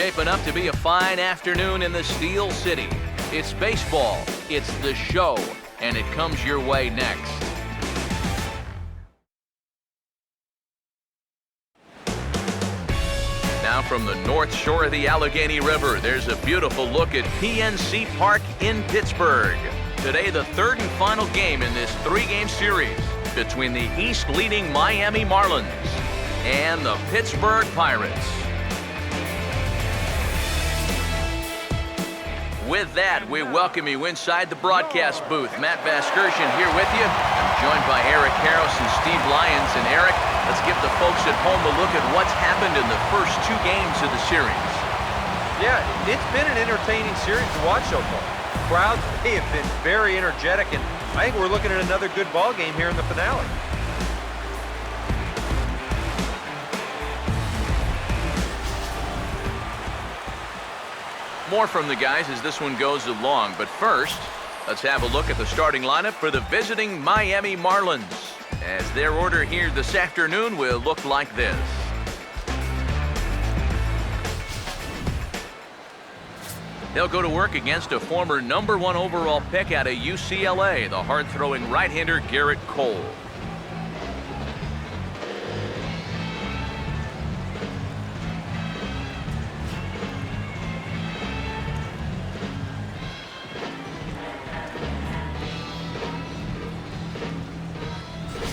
shaping up to be a fine afternoon in the Steel City. It's baseball, it's the show, and it comes your way next. Now from the north shore of the Allegheny River, there's a beautiful look at PNC Park in Pittsburgh. Today, the third and final game in this three-game series between the East-leading Miami Marlins and the Pittsburgh Pirates. With that, we welcome you inside the broadcast booth. Matt Vasgersian here with you. I'm joined by Eric Harris and Steve Lyons. And Eric, let's give the folks at home a look at what's happened in the first two games of the series. Yeah, it's been an entertaining series to watch so far. Crowds, they have been very energetic, and I think we're looking at another good ball game here in the finale. More from the guys as this one goes along, but first, let's have a look at the starting lineup for the visiting Miami Marlins, as their order here this afternoon will look like this. They'll go to work against a former #1 overall pick out of UCLA, the hard-throwing right-hander Garrett Cole.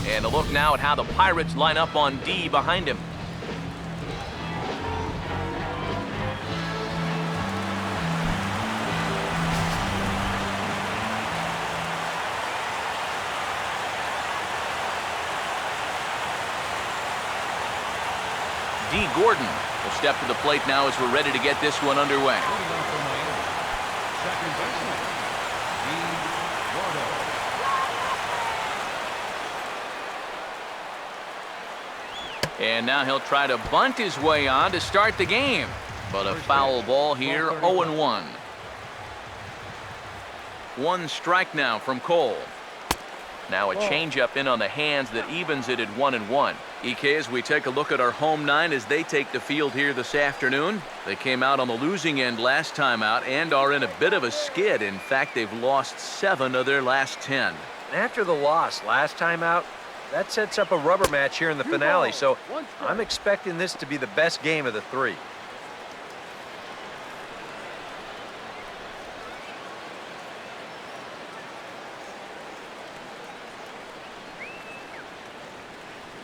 And a look now at how the Pirates line up on D behind him. D. Gordon will step to the plate now as we're ready to get this one underway. And now he'll try to bunt his way on to start the game. But a foul ball here, 0-1. One strike now from Cole. Now a changeup in on the hands that evens it at 1-1. EK, as we take a look at our home nine as they take the field here this afternoon. They came out on the losing end last time out and are in a bit of a skid. In fact, they've lost 7 of their last 10. After the loss last time out, that sets up a rubber match here in the finale, so I'm expecting this to be the best game of the three.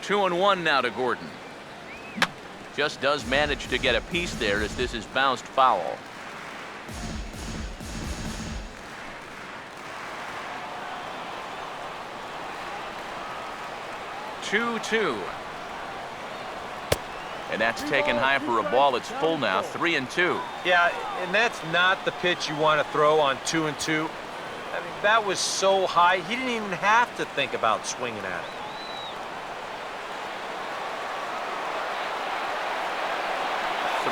Two and one now to Gordon. Just does manage to get a piece there as this is bounced foul. 2-2. And that's taken high for a ball. It's full now, 3-2. Yeah, and that's not the pitch you want to throw on 2-2. I mean, that was so high, he didn't even have to think about swinging at it.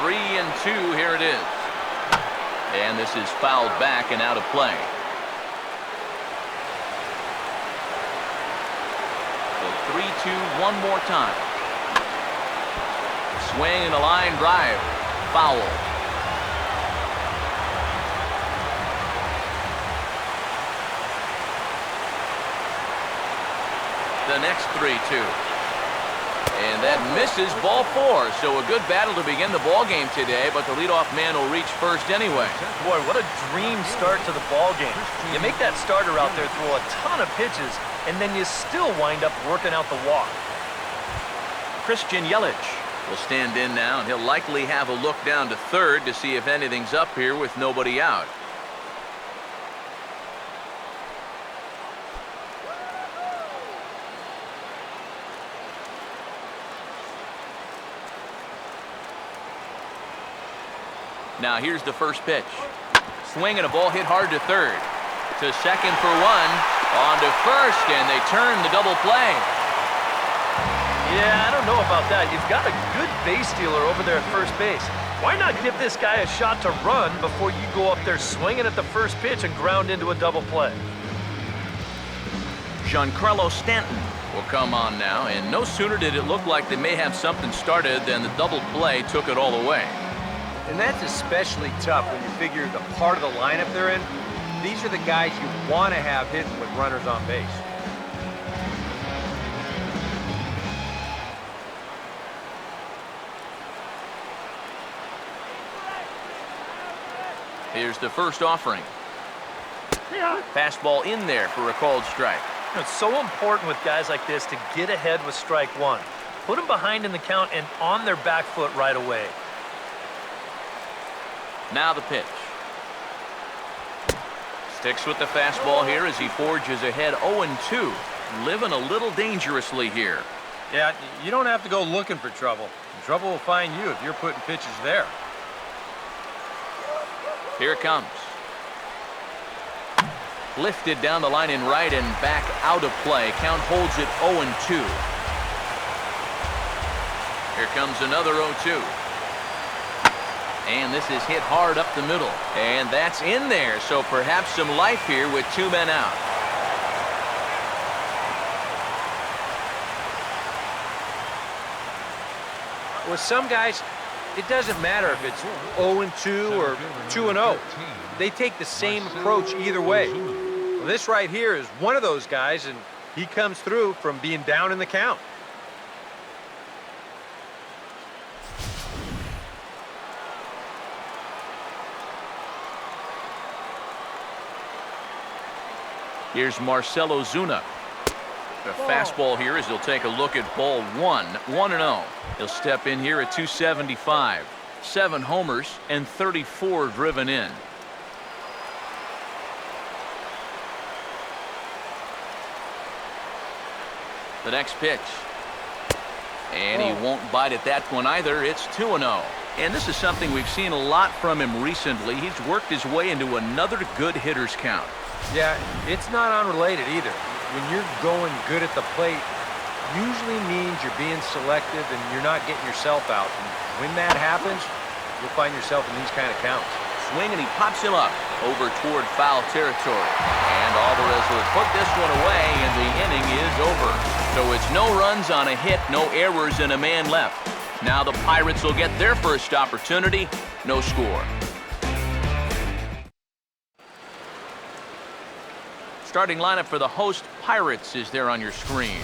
Three and two, here it is. And this is fouled back and out of play. So 3-2 one more time. Swing and a line drive. Foul. The next 3-2. And that misses, ball 4. So a good battle to begin the ball game today, but the leadoff man will reach first anyway. Boy, what a dream start to the ball game. You make that starter out there throw a ton of pitches, and then you still wind up working out the walk. Christian Yelich will stand in now, and he'll likely have a look down to third to see if anything's up here with nobody out. Now here's the first pitch. Swing and a ball hit hard to third. To second for one. On to first, and they turn the double play. Yeah, I don't know about that. You've got a good base stealer over there at first base. Why not give this guy a shot to run before you go up there swinging at the first pitch and ground into a double play? Giancarlo Stanton will come on now, and no sooner did it look like they may have something started than the double play took it all away. And that's especially tough when you figure the part of the lineup they're in. These are the guys you want to have hitting with runners on base. Here's the first offering. Fastball in there for a called strike. It's so important with guys like this to get ahead with strike one. Put them behind in the count and on their back foot right away. Now the pitch. Sticks with the fastball here as he forges ahead 0-2. Living a little dangerously here. Yeah, you don't have to go looking for trouble. Trouble will find you if you're putting pitches there. Here it comes. Lifted down the line in right and back out of play. Count holds it 0-2. Here comes another 0-2. And this is hit hard up the middle. And that's in there, so perhaps some life here with 2 men out. With some guys, it doesn't matter if it's 0-2 or 2-0. They take the same approach either way. Well, this right here is one of those guys, and he comes through from being down in the count. Here's Marcelo Zuna. The fastball here as he'll take a look at ball 1, 1-0. He'll step in here at 275. 7 homers and 34 driven in. The next pitch. And he won't bite at that one either. It's 2-0. And this is something we've seen a lot from him recently. He's worked his way into another good hitter's count. Yeah, it's not unrelated either. When you're going good at the plate, usually means you're being selective and you're not getting yourself out. And when that happens, you'll find yourself in these kind of counts. Swing and he pops him up over toward foul territory. And Alvarez will put this one away and the inning is over. So it's no runs on a hit, no errors, and a man left. Now the Pirates will get their first opportunity. No score. Starting lineup for the host Pirates is there on your screen.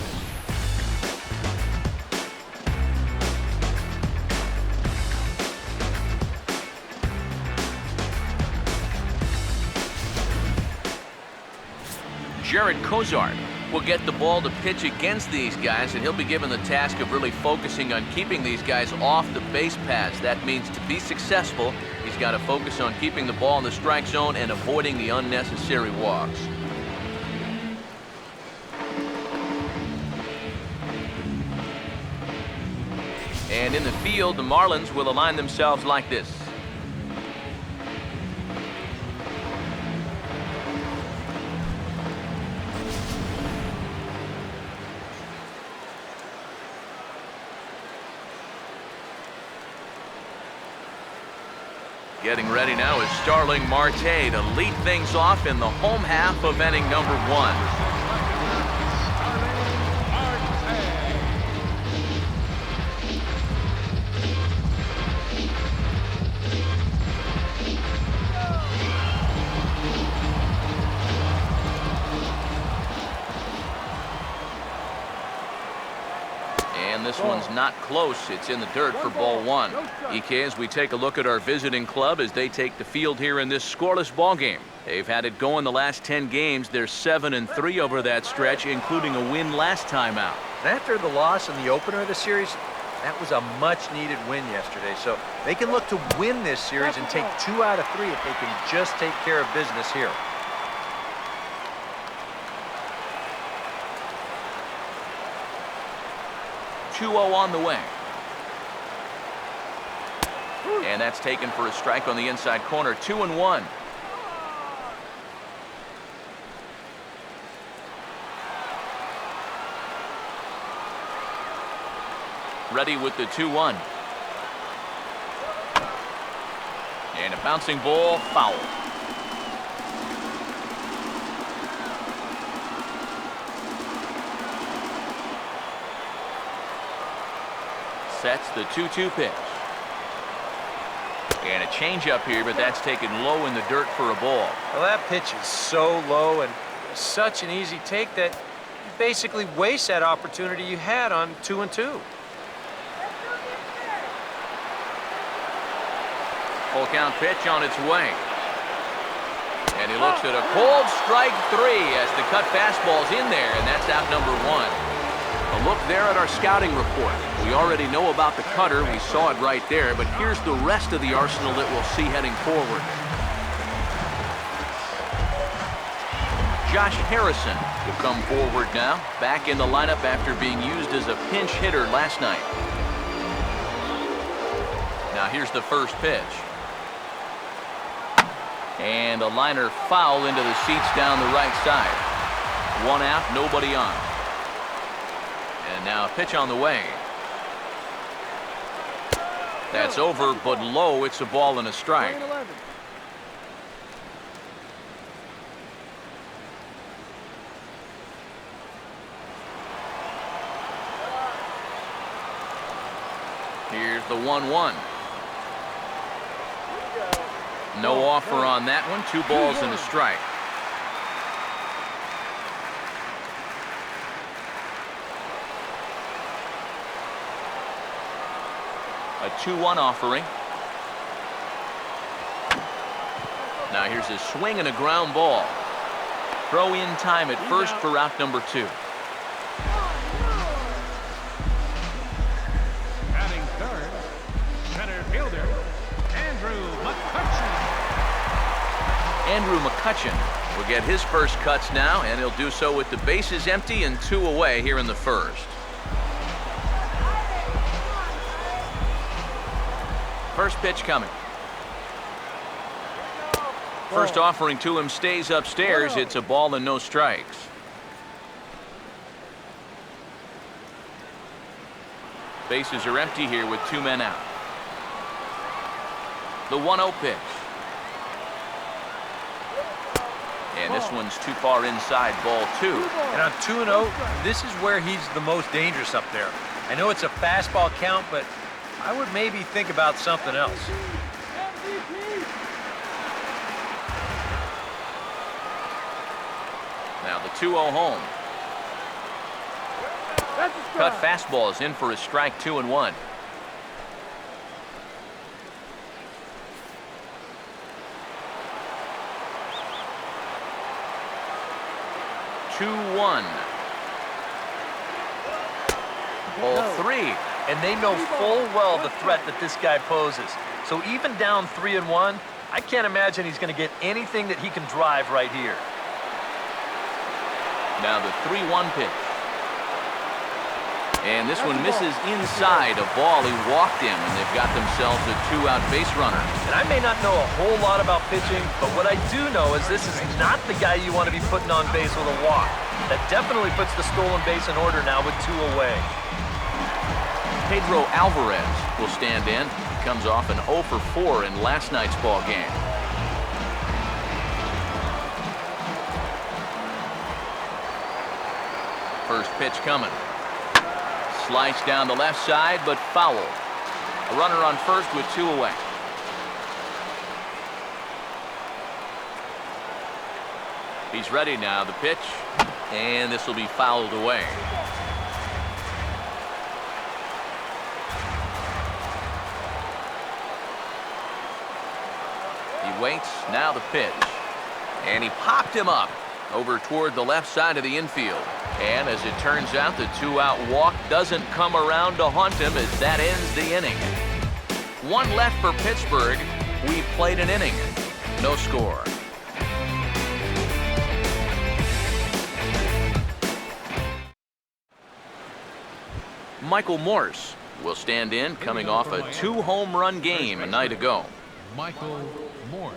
Jared Kozart will get the ball to pitch against these guys, and he'll be given the task of really focusing on keeping these guys off the base paths. That means to be successful, he's got to focus on keeping the ball in the strike zone and avoiding the unnecessary walks. And in the field, the Marlins will align themselves like this. Getting ready now is Starling Marte to lead things off in the home half of inning number 1. This one's not close. It's in the dirt for ball 1. Ike, as we take a look at our visiting club as they take the field here in this scoreless ball game. They've had it going the last 10 games. They're 7-3 over that stretch, including a win last time out. After the loss in the opener of the series, that was a much-needed win yesterday. So they can look to win this series and take 2 out of 3 if they can just take care of business here. On the way. And that's taken for a strike on the inside corner. 2-1. Ready with the 2-1. And a bouncing ball, foul. Sets the 2-2 pitch. And a changeup here, but that's taken low in the dirt for a ball. Well, that pitch is so low and such an easy take that you basically waste that opportunity you had on 2-2. Full count pitch on its way. And he looks at a cold strike 3 as the cut fastball's in there, and that's out number 1. A look there at our scouting report. We already know about the cutter. We saw it right there, but here's the rest of the arsenal that we'll see heading forward. Josh Harrison will come forward now, back in the lineup after being used as a pinch hitter last night. Now here's the first pitch. And a liner foul into the seats down the right side. 1 out, nobody on. And now a pitch on the way. That's over, but low. It's a ball and a strike. Here's the 1-1. No offer on that one. 2 balls and a strike. A 2-1 offering. Now here's a swing and a ground ball. Throw in time at first for out number 2. Batting third, center fielder, Andrew McCutchen. Andrew McCutchen will get his first cuts now, and he'll do so with the bases empty and 2 away here in the first. First pitch coming. First offering to him stays upstairs. It's a ball and no strikes. Bases are empty here with 2 men out. The 1-0 pitch. And this one's too far inside, ball 2. And on 2-0, this is where he's the most dangerous up there. I know it's a fastball count, but I would maybe think about something else. Now the 2-0 home. Cut fastball is in for a strike, 2-1. Ball 3. And they know full well the threat that this guy poses. So even down 3-1, I can't imagine he's going to get anything that he can drive right here. Now the 3-1 pitch. And this one misses inside a ball. He walked him, and they've got themselves a 2-out base runner. And I may not know a whole lot about pitching, but what I do know is this is not the guy you want to be putting on base with a walk. That definitely puts the stolen base in order now with 2 away. Pedro Alvarez will stand in. He comes off an 0 for 4 in last night's ball game. First pitch coming. Slice down the left side, but foul. A runner on first with 2 away. He's ready now. The pitch, and this will be fouled away. He waits. Now the pitch, and he popped him up over toward the left side of the infield. And as it turns out, the 2-out walk doesn't come around to haunt him as that ends the inning. 1 left for Pittsburgh. We played an inning. No score. Michael Morse will stand in, coming off a 2-home run game a night ago. Michael Morse.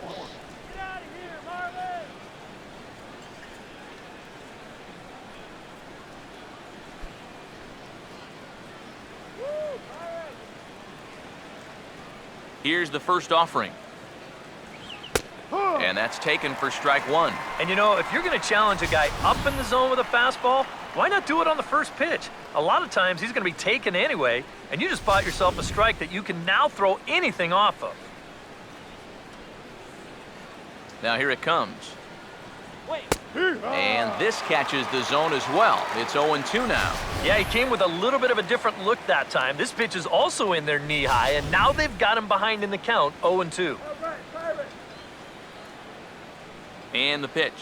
Here's the first offering. And that's taken for strike 1. And you know, if you're going to challenge a guy up in the zone with a fastball, why not do it on the first pitch? A lot of times he's going to be taken anyway, and you just bought yourself a strike that you can now throw anything off of. Now here it comes. And this catches the zone as well. It's 0-2 now. Yeah, he came with a little bit of a different look that time. This pitch is also in there knee-high, and now they've got him behind in the count, 0-2. And the pitch.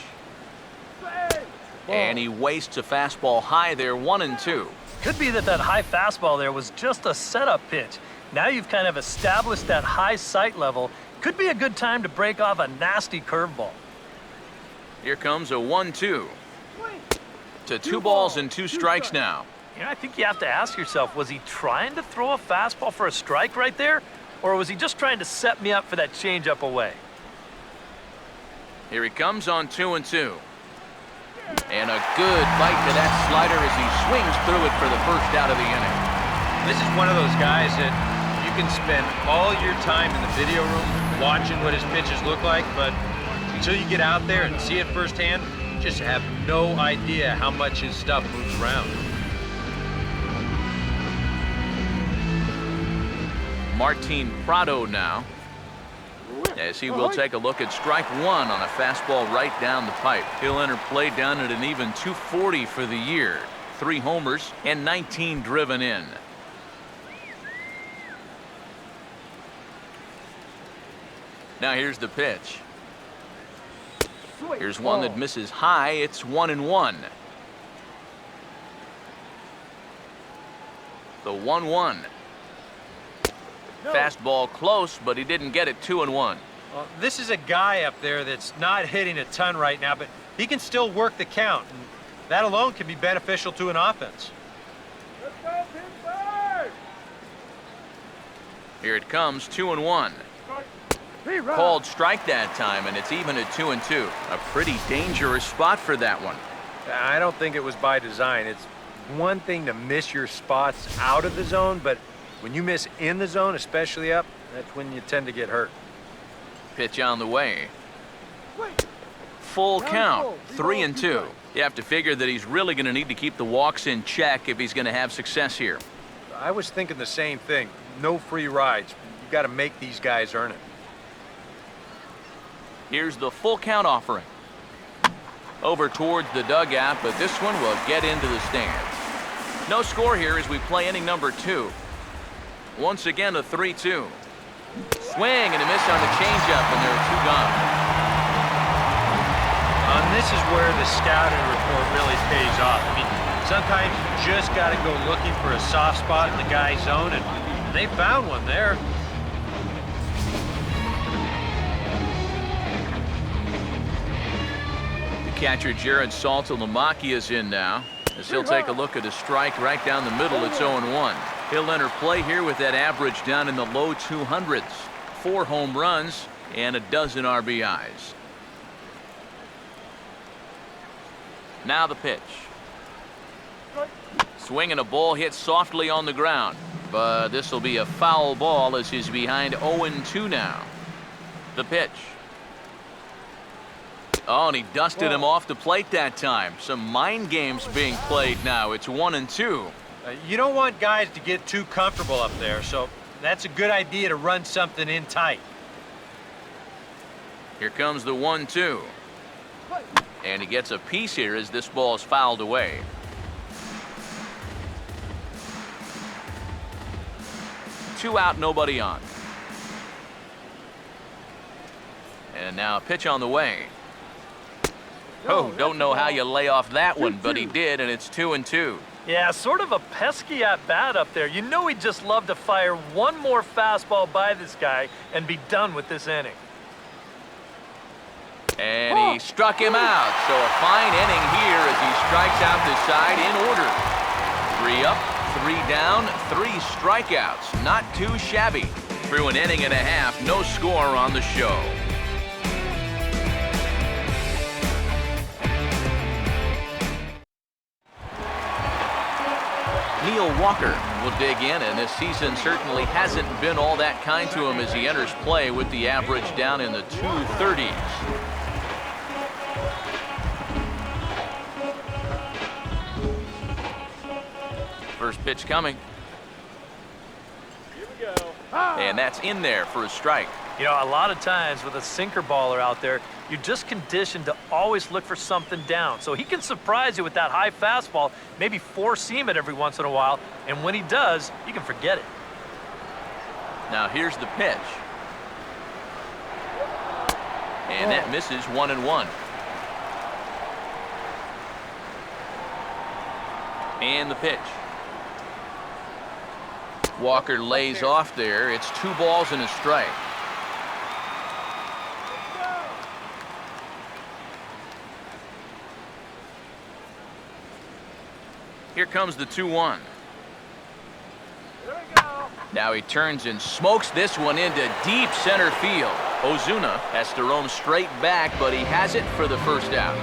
And he wastes a fastball high there, 1-2. Could be that high fastball there was just a setup pitch. Now you've kind of established that high sight level. Could be a good time to break off a nasty curveball. Here comes a 1-2. To 2 balls and 2 strikes now. You know, I think you have to ask yourself, was he trying to throw a fastball for a strike right there? Or was he just trying to set me up for that changeup away? Here he comes on 2-2. And a good bite to that slider as he swings through it for the first out of the inning. This is one of those guys that you can spend all your time in the video room watching what his pitches look like, but until you get out there and see it firsthand, you just have no idea how much his stuff moves around. Martin Prado now, as he will take a look at strike 1 on a fastball right down the pipe. He'll enter play down at an even 240 for the year. 3 homers and 19 driven in. Now here's the pitch. Here's one that misses high. It's 1-1. The 1-1. Fastball close, but he didn't get it. 2-1. Well, this is a guy up there that's not hitting a ton right now, but he can still work the count, and that alone can be beneficial to an offense. Here it comes, 2-1. Called strike that time, and it's even at 2-2. A pretty dangerous spot for that one. I don't think it was by design. It's one thing to miss your spots out of the zone, but when you miss in the zone, especially up, that's when you tend to get hurt. Pitch on the way. Full count, 3-2. You have to figure that he's really going to need to keep the walks in check if he's going to have success here. I was thinking the same thing. No free rides. You got to make these guys earn it. Here's the full count offering. Over towards the dugout, but this one will get into the stands. No score here as we play inning number 2. Once again, a 3-2. Swing and a miss on the changeup, and there are 2 gone. This is where the scouting report really pays off. I mean, sometimes you just got to go looking for a soft spot in the guy's zone, and they found one there. Catcher Jared Saltalamacchia is in now, as he'll take a look at a strike right down the middle. It's 0-1. He'll enter play here with that average down in the low 200s. 4 home runs and a dozen RBIs. Now the pitch. Swing and a ball hit softly on the ground, but this will be a foul ball as he's behind 0-2 now. The pitch. Oh, and he dusted him off the plate that time. Some mind games being played now. It's 1-2. You don't want guys to get too comfortable up there, so that's a good idea to run something in tight. Here comes the 1-2. And he gets a piece here as this ball is fouled away. Two out, nobody on. And now a pitch on the way. Oh, don't know how you lay off that one, but he did, and it's 2-2. Yeah, sort of a pesky at-bat up there. You know he'd just love to fire one more fastball by this guy and be done with this inning. And he struck him out, so a fine inning here as he strikes out the side in order. 3 up, 3 down, 3 strikeouts. Not too shabby. Through an inning and a half, no score on the show. Neil Walker will dig in, and this season certainly hasn't been all that kind to him as he enters play with the average down in the 230s. First pitch coming. Here we go. And that's in there for a strike. You know, a lot of times with a sinker baller out there, you're just conditioned to always look for something down. So he can surprise you with that high fastball, maybe four-seam it every once in a while, and when he does, you can forget it. Now here's the pitch. And that misses 1-1. And the pitch. Walker lays off there. It's 2 balls and a strike. Here comes the 2-1. Now he turns and smokes this one into deep center field. Ozuna has to roam straight back, but he has it for the first out.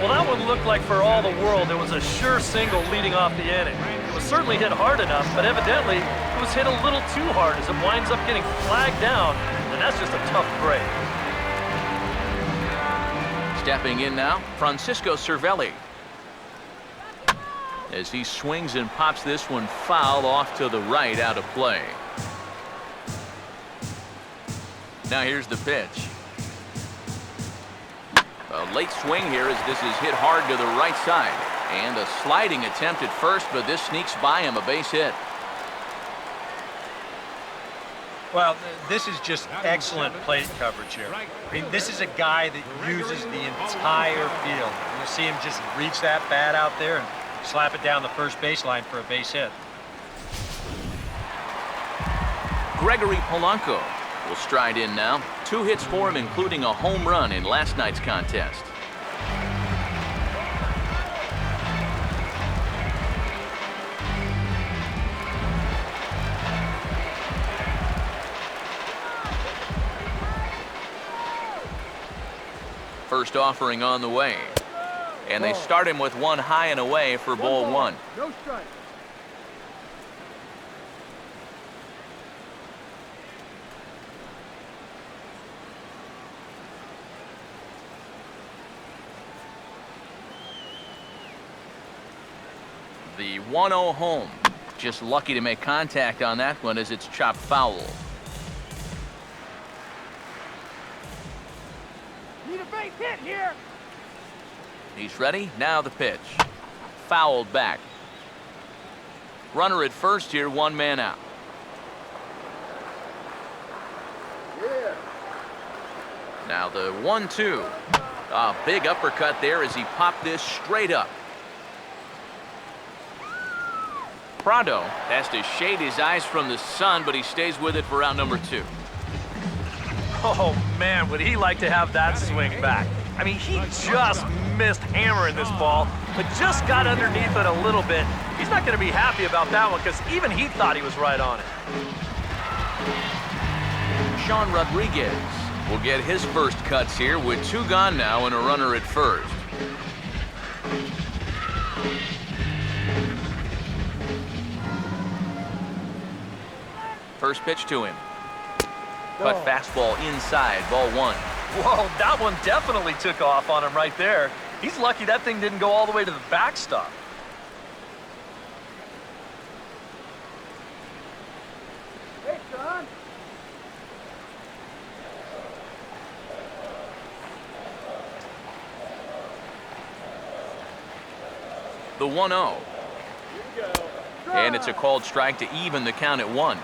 Well, that one looked like for all the world it was a sure single leading off the inning. It was certainly hit hard enough, but evidently it was hit a little too hard as it winds up getting flagged down, and that's just a tough break. Stepping in now, Francisco Cervelli. As he swings and pops this one foul off to the right, out of play. Now here's the pitch. A late swing here as this is hit hard to the right side. And a sliding attempt at first, but this sneaks by him, a base hit. Well, this is just excellent plate coverage here. I mean, this is a guy that uses the entire field. You'll see him just reach that bat out there and slap it down the first baseline for a base hit. Gregory Polanco will stride in now. 2 hits for him, including a home run in last night's contest. First offering on the way. And they start him with 1 high and away for ball 1. No strike. The 1-0 home. Just lucky to make contact on that one as it's chopped foul. Need a base hit here. He's ready. Now the pitch. Fouled back. Runner at first here, 1 man out. Yeah. Now the 1-2. A big uppercut there as he popped this straight up. Prado has to shade his eyes from the sun, but he stays with it for out number 2. Oh, man, would he like to have that swing back. I mean, he just missed hammering this ball, but just got underneath it a little bit. He's not going to be happy about that one because even he thought he was right on it. Sean Rodriguez will get his first cuts here with 2 gone now and a runner at first. First pitch to him. Cut fastball inside, ball 1. Whoa, that one definitely took off on him right there. He's lucky that thing didn't go all the way to the backstop. Hey, Sean. The 1-0. And it's a called strike to even the count at 1.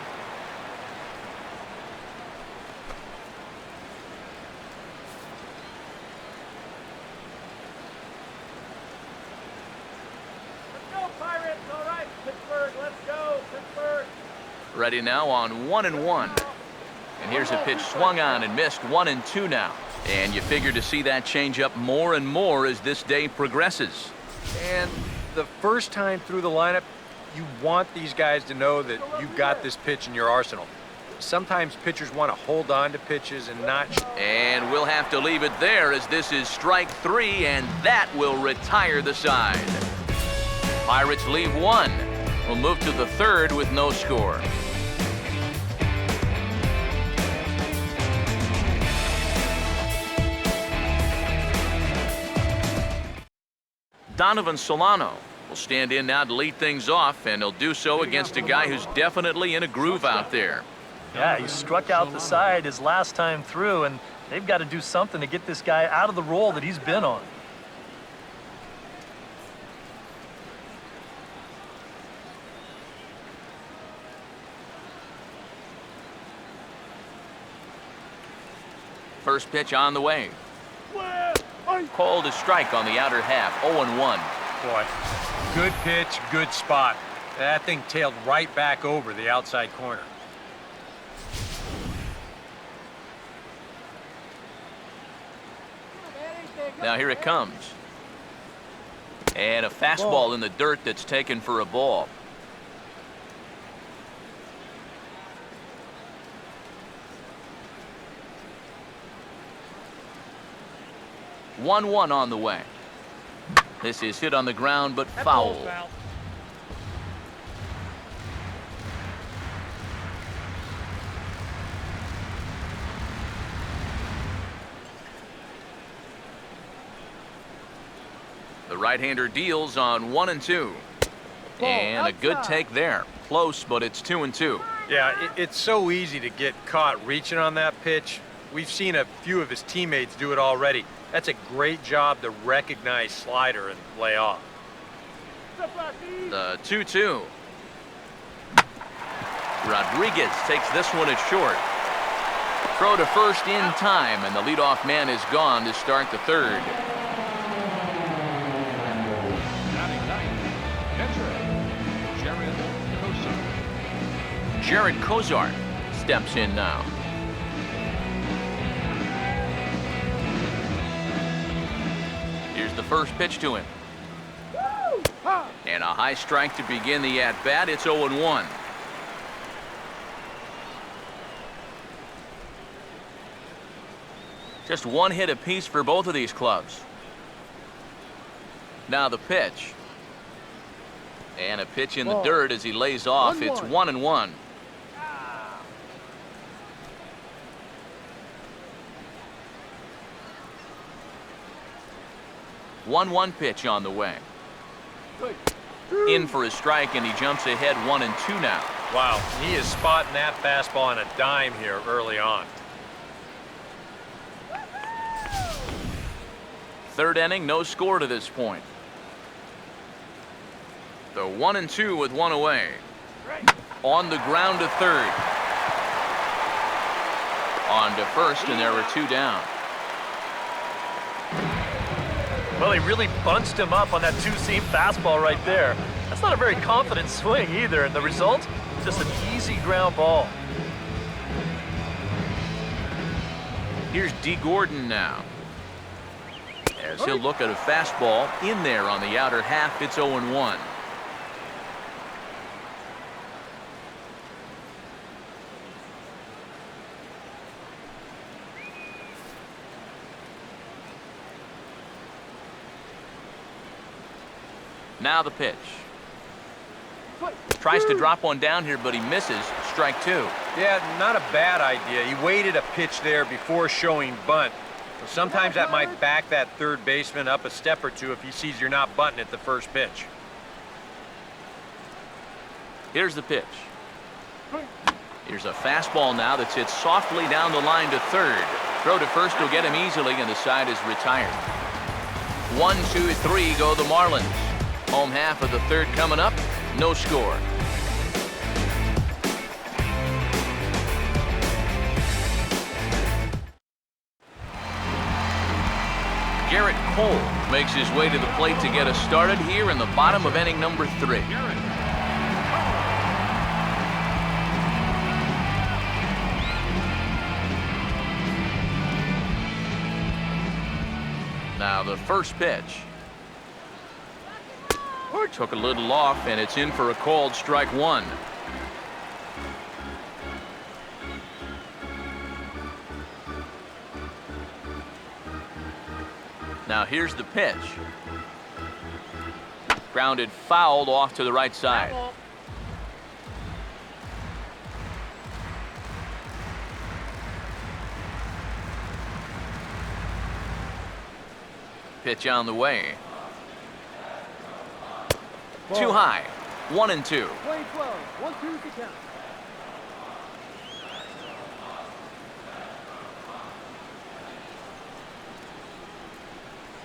Ready now on 1-1. And here's a pitch swung on and missed. 1-2 now. And you figure to see that change up more and more as this day progresses. And the first time through the lineup, you want these guys to know that you've got this pitch in your arsenal. Sometimes pitchers want to hold on to pitches and not. And we'll have to leave it there as this is strike 3, and that will retire the side. Pirates leave 1. We'll move to the 3rd with no score. Donovan Solano will stand in now to lead things off, and he'll do so against a guy who's definitely in a groove out there. Yeah, he struck out the side his last time through, and they've got to do something to get this guy out of the role that he's been on. First pitch on the way. Called a strike on the outer half, 0-1. Boy, good pitch, good spot. That thing tailed right back over the outside corner. Now here it comes. And a fastball in the dirt that's taken for a ball. One on the way. This is hit on the ground, but foul. The right-hander deals on 1-2. And a good take there. Close, but it's 2-2. Yeah, it's so easy to get caught reaching on that pitch. We've seen a few of his teammates do it already. That's a great job to recognize slider and lay off. The 2-2. Rodriguez takes this one as short. Throw to first in time, and the leadoff man is gone to start the third. Batting ninth, catcher, Jared Kozart steps in now. Here's the first pitch to him. And a high strike to begin the at-bat. It's 0-1. Just one hit apiece for both of these clubs. Now the pitch. And a pitch in the dirt as he lays off. It's 1-1. 1-1 pitch on the way. In for a strike, and he jumps ahead 1-2 now. Wow, he is spotting that fastball on a dime here early on. Third inning, no score to this point. The 1-2 with one away. On the ground to third. On to first, and there were two down. Well, he really bunched him up on that two-seam fastball right there. That's not a very confident swing either, and the result, just an easy ground ball. Here's D. Gordon now. As he'll look at a fastball in there on the outer half, it's 0-1. Now the pitch. Tries to drop one down here, but he misses. Strike two. Yeah, not a bad idea. He waited a pitch there before showing bunt. So sometimes that might back that third baseman up a step or two if he sees you're not bunting at the first pitch. Here's the pitch. Here's a fastball now that's hit softly down the line to third. Throw to first will get him easily, and the side is retired. 1, 2, 3 go the Marlins. Home half of the third coming up. No score. Garrett Cole makes his way to the plate to get us started here in the bottom of inning number 3. Now the first pitch. Took a little off, and it's in for a called strike one. Now here's the pitch. Grounded fouled off to the right side. Pitch on the way. Too high. 1-2. Play 12. 1-2 to count.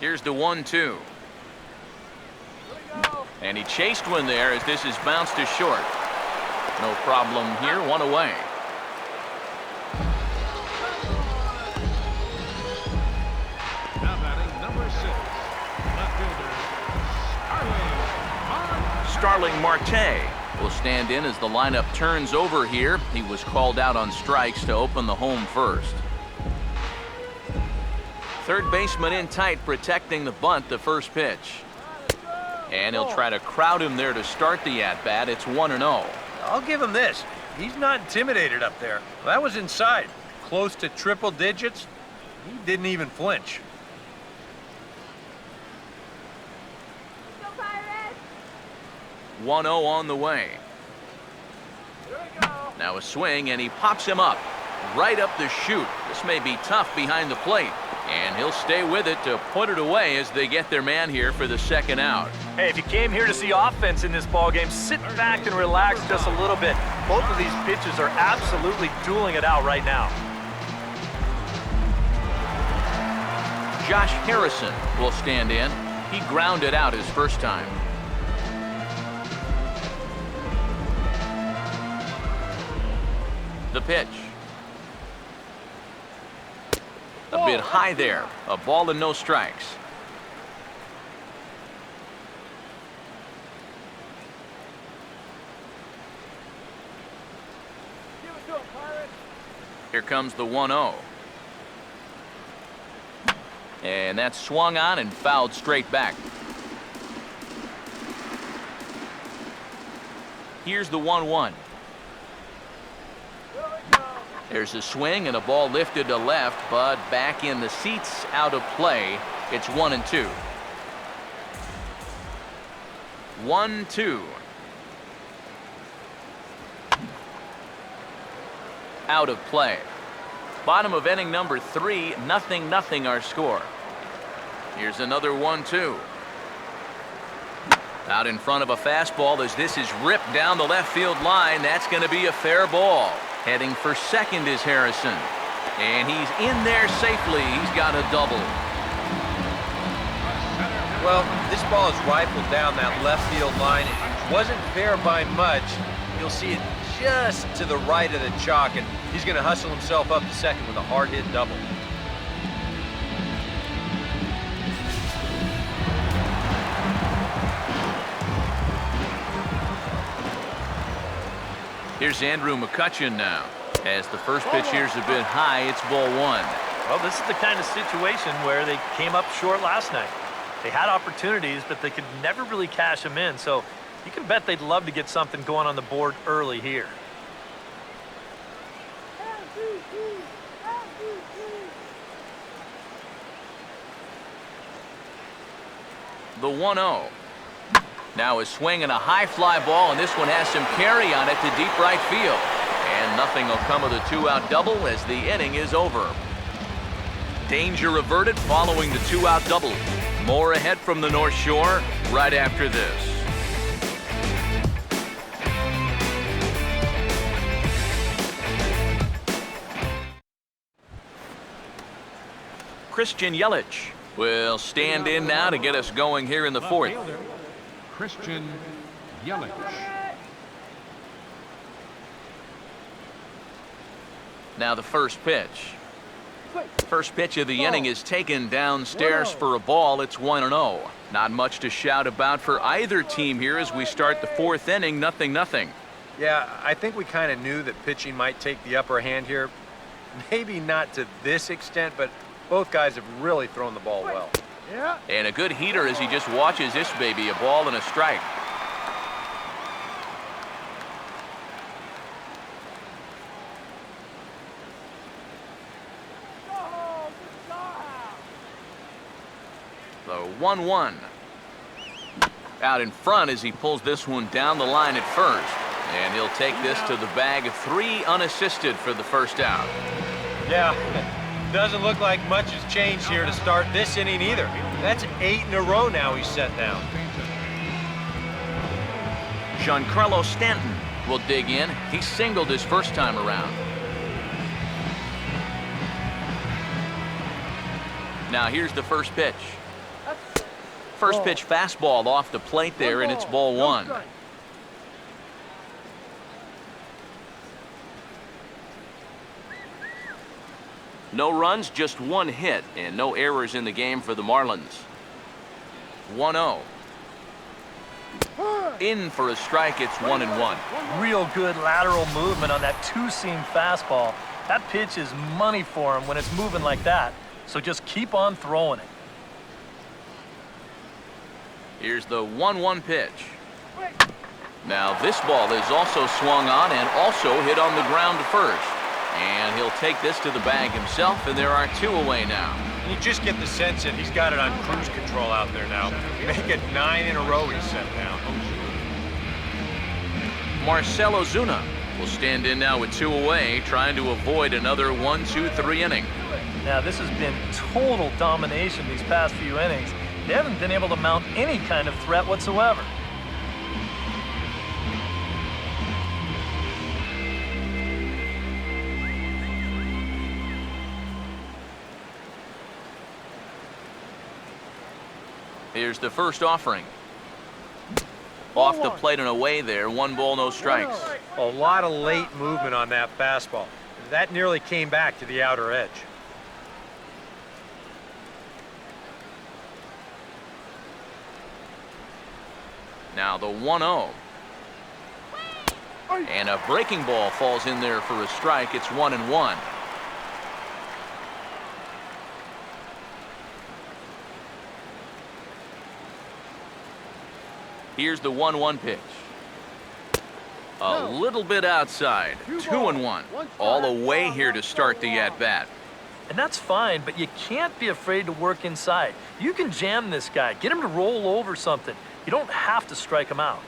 Here's the 1-2. And he chased one there as this is bounced to short. No problem here, one away. Now batting number 6, left fielder, Starling Marte will stand in as the lineup turns over here. He was called out on strikes to open the home first. Third baseman in tight, protecting the bunt, the first pitch. And he'll try to crowd him there to start the at-bat. It's 1-0. I'll give him this. He's not intimidated up there. That was inside. Close to triple digits. He didn't even flinch. Go Pirates! 1-0 on the way. Here we go. Now a swing, and he pops him up. Right up the chute. This may be tough behind the plate. And he'll stay with it to put it away as they get their man here for the second out. Hey, if you came here to see offense in this ballgame, sit back and relax just a little bit. Both of these pitches are absolutely dueling it out right now. Josh Harrison will stand in. He grounded out his first time. The pitch. A bit high there. A ball and no strikes. Give it to him, Pirates. Here comes the 1-0. And that's swung on and fouled straight back. Here's the 1-1. There's a swing and a ball lifted to left, but back in the seats, out of play. It's 1-2. 1-2. Out of play. Bottom of inning number 3, 0-0 our score. Here's another 1-2. Out in front of a fastball as this is ripped down the left field line. That's going to be a fair ball. Heading for second is Harrison. And he's in there safely. He's got a double. Well, this ball is rifled down that left field line. It wasn't fair by much. You'll see it just to the right of the chalk, and he's going to hustle himself up to second with a hard-hit double. Here's Andrew McCutchen now. As the first pitch here's a bit high, it's ball 1. Well, this is the kind of situation where they came up short last night. They had opportunities, but they could never really cash them in, so you can bet they'd love to get something going on the board early here. The 1-0. Now a swing and a high fly ball, and this one has some carry on it to deep right field. And nothing will come of the 2-out double as the inning is over. Danger averted following the 2-out double. More ahead from the North Shore right after this. Christian Yelich will stand in now to get us going here in the fourth. Christian Yelich. Now the first pitch. First pitch of the inning is taken downstairs for a ball. It's 1-0. Not much to shout about for either team here as we start the fourth inning, 0-0. Yeah, I think we kind of knew that pitching might take the upper hand here. Maybe not to this extent, but both guys have really thrown the ball well. Yeah. And a good heater as he just watches this baby, a ball and a strike. The 1-1. Out in front as he pulls this one down the line at first. And he'll take this to the bag of 3 unassisted for the first out. Yeah, doesn't look like much has changed here to start this inning either. That's 8 in a row now he's set down. Giancarlo Stanton will dig in. He singled his first time around. Now here's the first pitch. First pitch fastball off the plate there, and it's ball one. No runs, just one hit, and no errors in the game for the Marlins. 1-0. In for a strike, it's 1-1. Real good lateral movement on that two-seam fastball. That pitch is money for him when it's moving like that. So just keep on throwing it. Here's the 1-1 pitch. Now this ball is also swung on and also hit on the ground to first. And he'll take this to the bag himself, and there are two away now. You just get the sense that he's got it on cruise control out there now. Make it 9 in a row he's set down. Marcelo Zuna will stand in now with two away, trying to avoid another 1-2-3 inning. Now, this has been total domination these past few innings. They haven't been able to mount any kind of threat whatsoever. Here's the first offering. Off the plate and away there, 1 ball, no strikes. A lot of late movement on that fastball. That nearly came back to the outer edge. Now the 1-0. And a breaking ball falls in there for a strike. It's 1-1. Here's the 1-1 pitch. A little bit outside. 2-1. All away here to start the at-bat. And that's fine, but you can't be afraid to work inside. You can jam this guy. Get him to roll over something. You don't have to strike him out.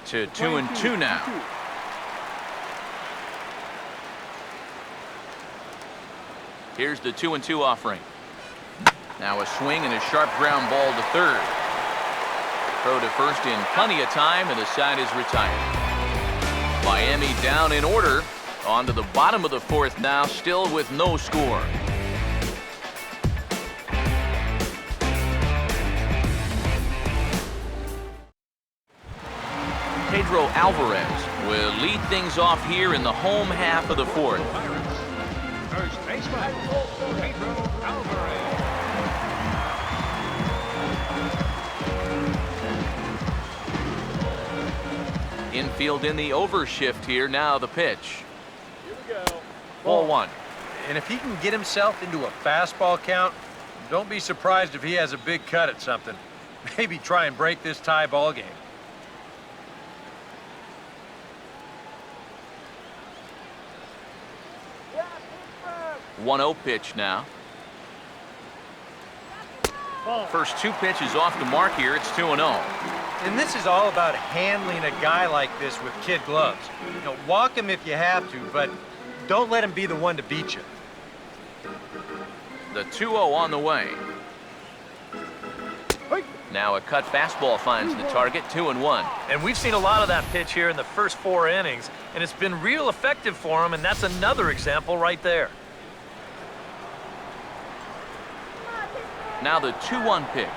To 2-2 now. Here's the 2-2 offering. Now a swing and a sharp ground ball to third. Throw to first in plenty of time, and the side is retired. Miami down in order. On to the bottom of the fourth now, still with no score. Pedro Alvarez will lead things off here in the home half of the fourth. First baseman, Pedro Alvarez. Infield in the overshift here. Now the pitch. Here we go. Ball one. And if he can get himself into a fastball count, don't be surprised if he has a big cut at something. Maybe try and break this tie ball game. Yeah, Pittsburgh. 1-0 pitch now. First two pitches off the mark here. It's 2-0. And this is all about handling a guy like this with kid gloves. You know, walk him if you have to, but don't let him be the one to beat you. The 2-0 on the way. Now a cut fastball finds the target. 2-1. And we've seen a lot of that pitch here in the first 4 innings, and it's been real effective for him, and that's another example right there. Now the 2-1 pitch.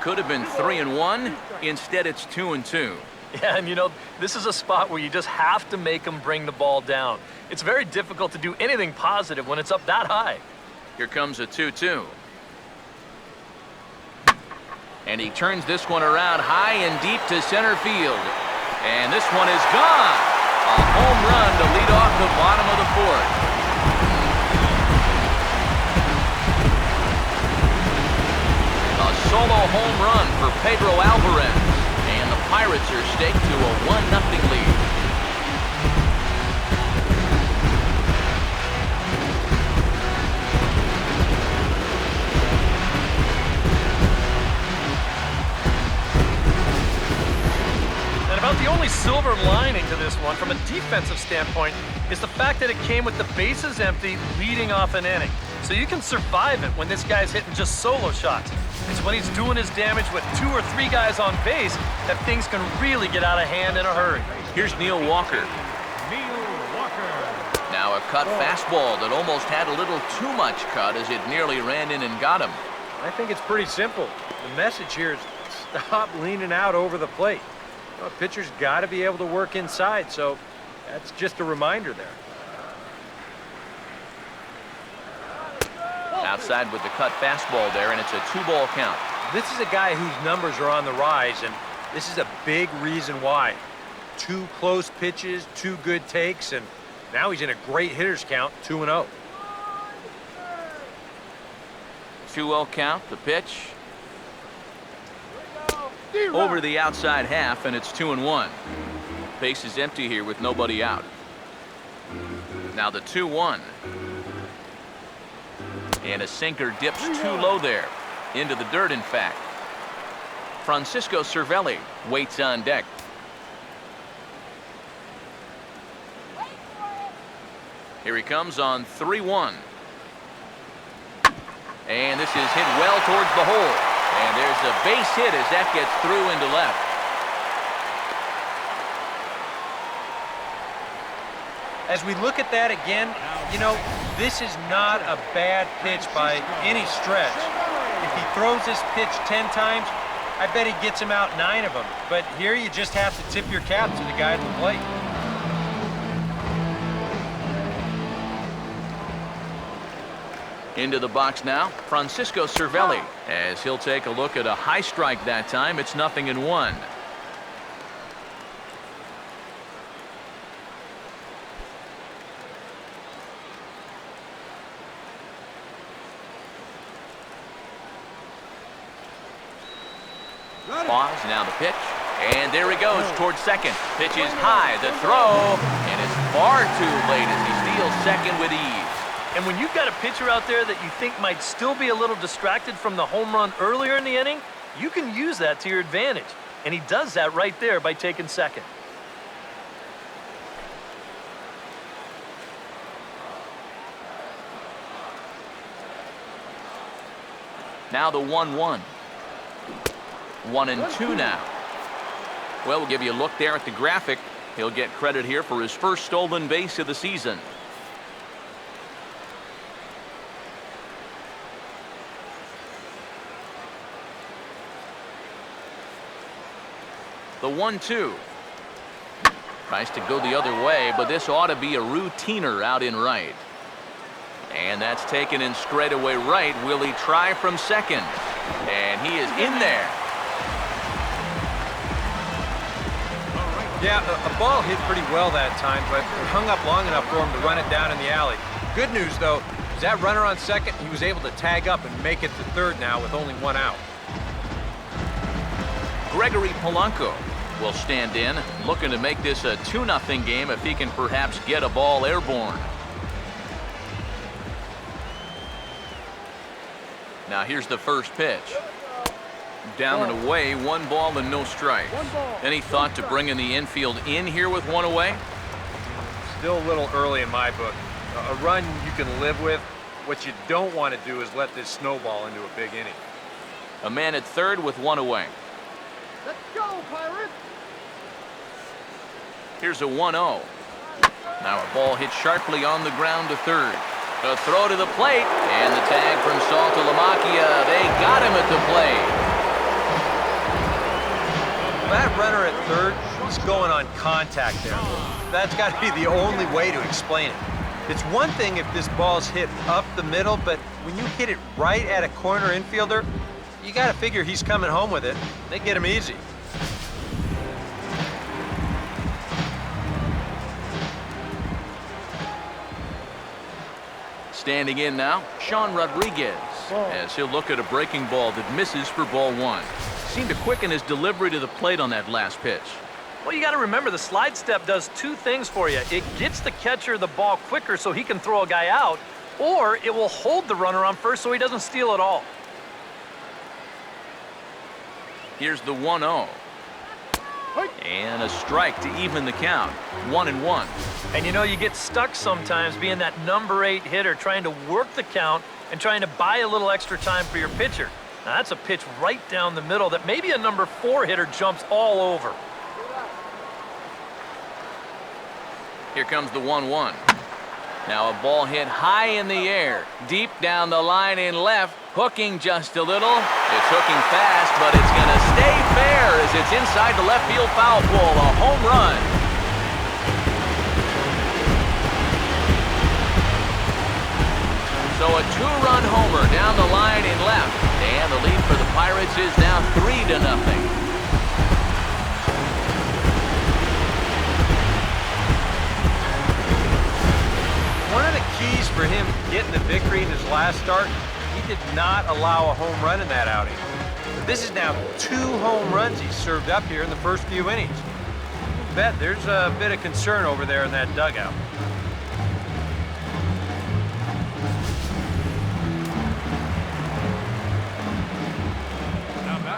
Could have been 3-1. Instead, it's 2-2. Yeah, and you know, this is a spot where you just have to make him bring the ball down. It's very difficult to do anything positive when it's up that high. Here comes a 2-2. And he turns this one around high and deep to center field. And this one is gone. A home run to lead off the bottom of the fourth. A solo home run for Pedro Alvarez. And the Pirates are staked to a 1-0 lead. And about the only silver lining to this one from a defensive standpoint is the fact that it came with the bases empty leading off an inning. So you can survive it when this guy's hitting just solo shots. It's when he's doing his damage with 2 or 3 guys on base that things can really get out of hand in a hurry. Here's Neil Walker. Neil Walker. Now Now a cut fastball that almost had a little too much cut as it nearly ran in and got him. I think it's pretty simple. The message here is stop leaning out over the plate. You know, a pitcher's got to be able to work inside, so that's just a reminder there. Outside with the cut fastball there, and it's a 2-ball count. This is a guy whose numbers are on the rise, and this is a big reason why. 2 close pitches, 2 good takes, and now he's in a great hitter's count, 2-0. 2-0 count, the pitch. Over the outside half, and it's 2-1. Base is empty here with nobody out. Now the 2-1. And a sinker dips too low there. Into the dirt, in fact. Francisco Cervelli waits on deck. Here he comes on 3-1. And this is hit well towards the hole. And there's a base hit as that gets through into left. As we look at that again, you know, this is not a bad pitch by any stretch. If he throws this pitch 10 times, I bet he gets him out 9 of them. But here you just have to tip your cap to the guy at the plate. Into the box now, Francisco Cervelli, as he'll take a look at a high strike that time. It's 0-1. Pause, now the pitch, and there he goes towards second. Pitch is high, the throw, and it's far too late as he steals second with ease. And when you've got a pitcher out there that you think might still be a little distracted from the home run earlier in the inning, you can use that to your advantage. And he does that right there by taking second. Now the 1-1. 1-2 now. Well, we'll give you a look there at the graphic. He'll get credit here for his first stolen base of the season. The 1-2. Tries to go the other way, but this ought to be a routiner out in right. And that's taken in straightaway right. Will he try from second? And he is in there. Yeah, a ball hit pretty well that time, but hung up long enough for him to run it down in the alley. Good news, though, is that runner on second, he was able to tag up and make it to third now with only 1 out. Gregory Polanco will stand in, looking to make this a 2-0 game if he can perhaps get a ball airborne. Now here's the first pitch. Down and away, 1 ball and no strikes. Any thought to bringing the infield in here with 1 away? Still a little early in my book. A run you can live with. What you don't want to do is let this snowball into a big inning. A man at third with 1 away. Let's go, Pirates! Here's a 1-0. Now a ball hit sharply on the ground to third. A throw to the plate, and the tag from Saltalamacchia. They got him at the plate. That runner at third is going on contact there. That's got to be the only way to explain it. It's one thing if this ball's hit up the middle, but when you hit it right at a corner infielder, you got to figure he's coming home with it. They get him easy. Standing in now, Sean Rodriguez, as he'll look at a breaking ball that misses for ball 1. Seemed to quicken his delivery to the plate on that last pitch. Well, you got to remember the slide step does 2 things for you. It gets the catcher the ball quicker so he can throw a guy out, or it will hold the runner on first so he doesn't steal it all. Here's the 1-0. And a strike to even the count. 1-1. And you know, you get stuck sometimes being that number 8 hitter, trying to work the count and trying to buy a little extra time for your pitcher. Now, that's a pitch right down the middle that maybe a number 4 hitter jumps all over. Here comes the 1-1. Now a ball hit high in the air, deep down the line in left, hooking just a little. It's hooking fast, but it's going to stay fair as it's inside the left field foul pole, a home run. So a two-run homer down the line in left, and the lead for the Pirates is now 3-0. One of the keys for him getting the victory in his last start, he did not allow a home run in that outing. But this is now 2 home runs he's served up here in the first few innings. I bet there's a bit of concern over there in that dugout.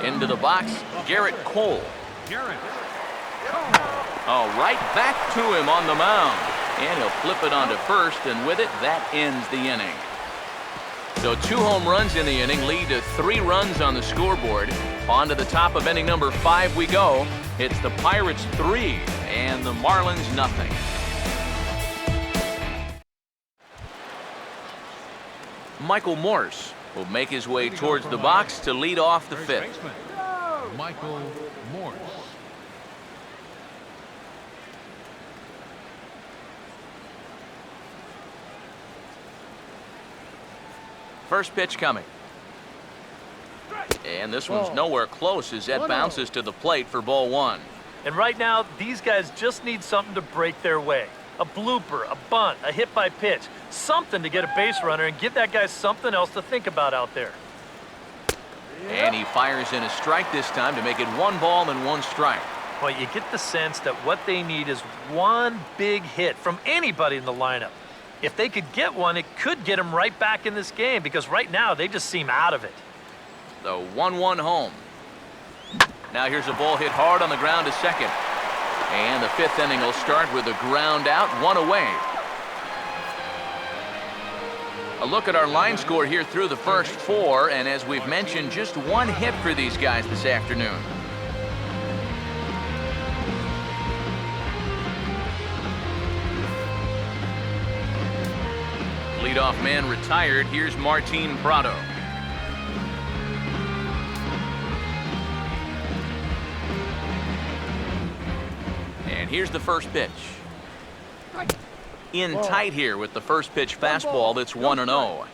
Into the box, Garrett Cole. Oh, right back to him on the mound. And he'll flip it onto first, and with it, that ends the inning. So 2 home runs in the inning lead to 3 runs on the scoreboard. On to the top of inning number 5 we go. It's the Pirates 3 and the Marlins nothing. Michael Morse will make his way towards the box to lead off the 5th. Michael Morse. First pitch coming. And this one's nowhere close as that bounces to the plate for ball 1. And right now, these guys just need something to break their way. A blooper, a bunt, a hit by pitch, something to get a base runner and give that guy something else to think about out there. And he fires in a strike this time to make it 1 ball and 1 strike. Well, you get the sense that what they need is one big hit from anybody in the lineup. If they could get one, it could get them right back in this game because right now they just seem out of it. The 1-1 home. Now here's a ball hit hard on the ground to second. And the 5th inning will start with a ground out, 1 away. A look at our line score here through the first 4, and as we've mentioned, just 1 hit for these guys this afternoon. Leadoff man retired. Here's Martin Prado. And here's the first pitch. In tight here with the first pitch fastball that's 1-0.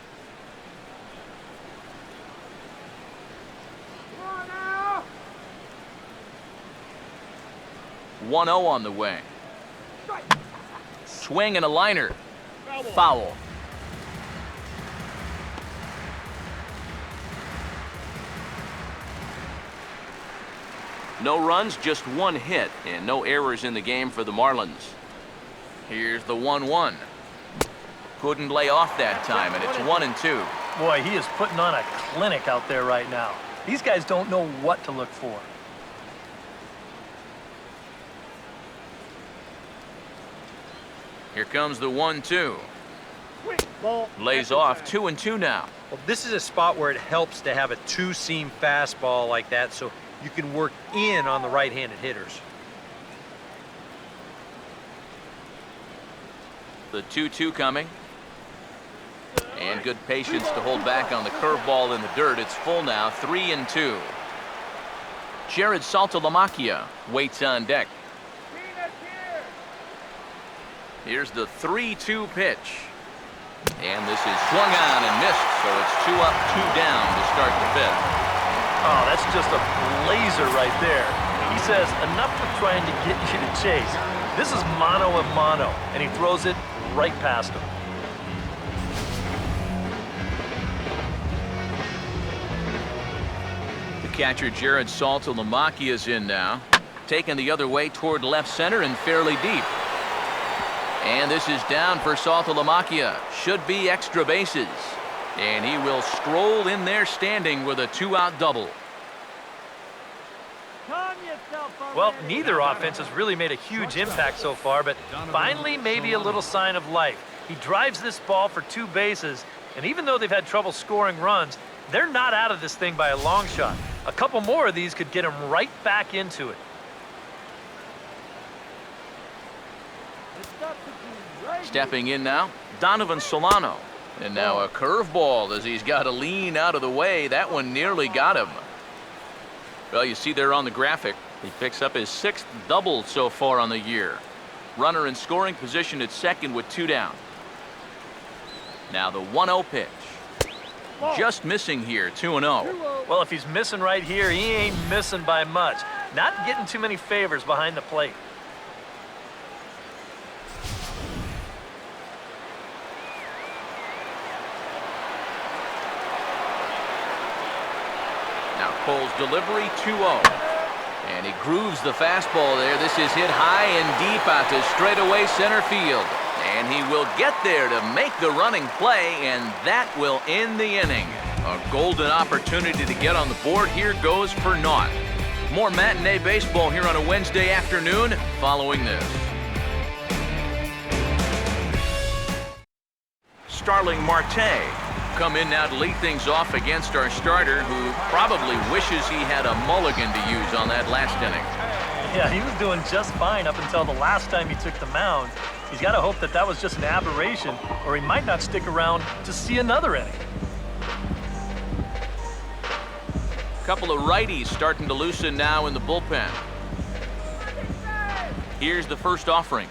1-0 on the way. Swing and a liner. Foul. No runs, just 1 hit, and no errors in the game for the Marlins. Here's the 1-1. Couldn't lay off that time, and it's 1-2. Boy, he is putting on a clinic out there right now. These guys don't know what to look for. Here comes the 1-2. Lays off 2-2 now. Well, this is a spot where it helps to have a 2-seam fastball like that so you can work in on the right-handed hitters. The 2-2 coming. And good patience to hold back on the curveball in the dirt. It's full now, 3-2. Jared Saltalamacchia waits on deck. Here's the 3-2 pitch. And this is swung on and missed, so it's 2 up, 2 down to start the 5th. Oh, that's just a blazer right there. He says, enough for trying to get you to chase. This is mano a mano, and he throws it right past him. The catcher Jared Saltalamacchia is in now. Taken the other way toward left center and fairly deep. And this is down for Saltalamacchia. Should be extra bases. And he will stroll in there standing with a 2-out double. Well, neither offense has really made a huge impact so far, but finally maybe a little sign of life. He drives this ball for 2 bases, and even though they've had trouble scoring runs, they're not out of this thing by a long shot. A couple more of these could get him right back into it. Stepping in now, Donovan Solano. And now a curveball as he's got to lean out of the way. That one nearly got him. Well, you see there on the graphic, he picks up his 6th double so far on the year. Runner in scoring position at second with 2 down. Now the 1-0 pitch. Just missing here, 2-0. Well, if he's missing right here, he ain't missing by much. Not getting too many favors behind the plate. Now Cole's delivery, 2-0. And he grooves the fastball there. This is hit high and deep out to straightaway center field. And he will get there to make the running play, and that will end the inning. A golden opportunity to get on the board here goes for naught. More matinee baseball here on a Wednesday afternoon following this. Starling Marte come in now to lead things off against our starter, who probably wishes he had a mulligan to use on that last inning. Yeah, he was doing just fine up until the last time he took the mound. He's got to hope that that was just an aberration, or he might not stick around to see another inning. Couple of righties starting to loosen now in the bullpen. Here's the first offering.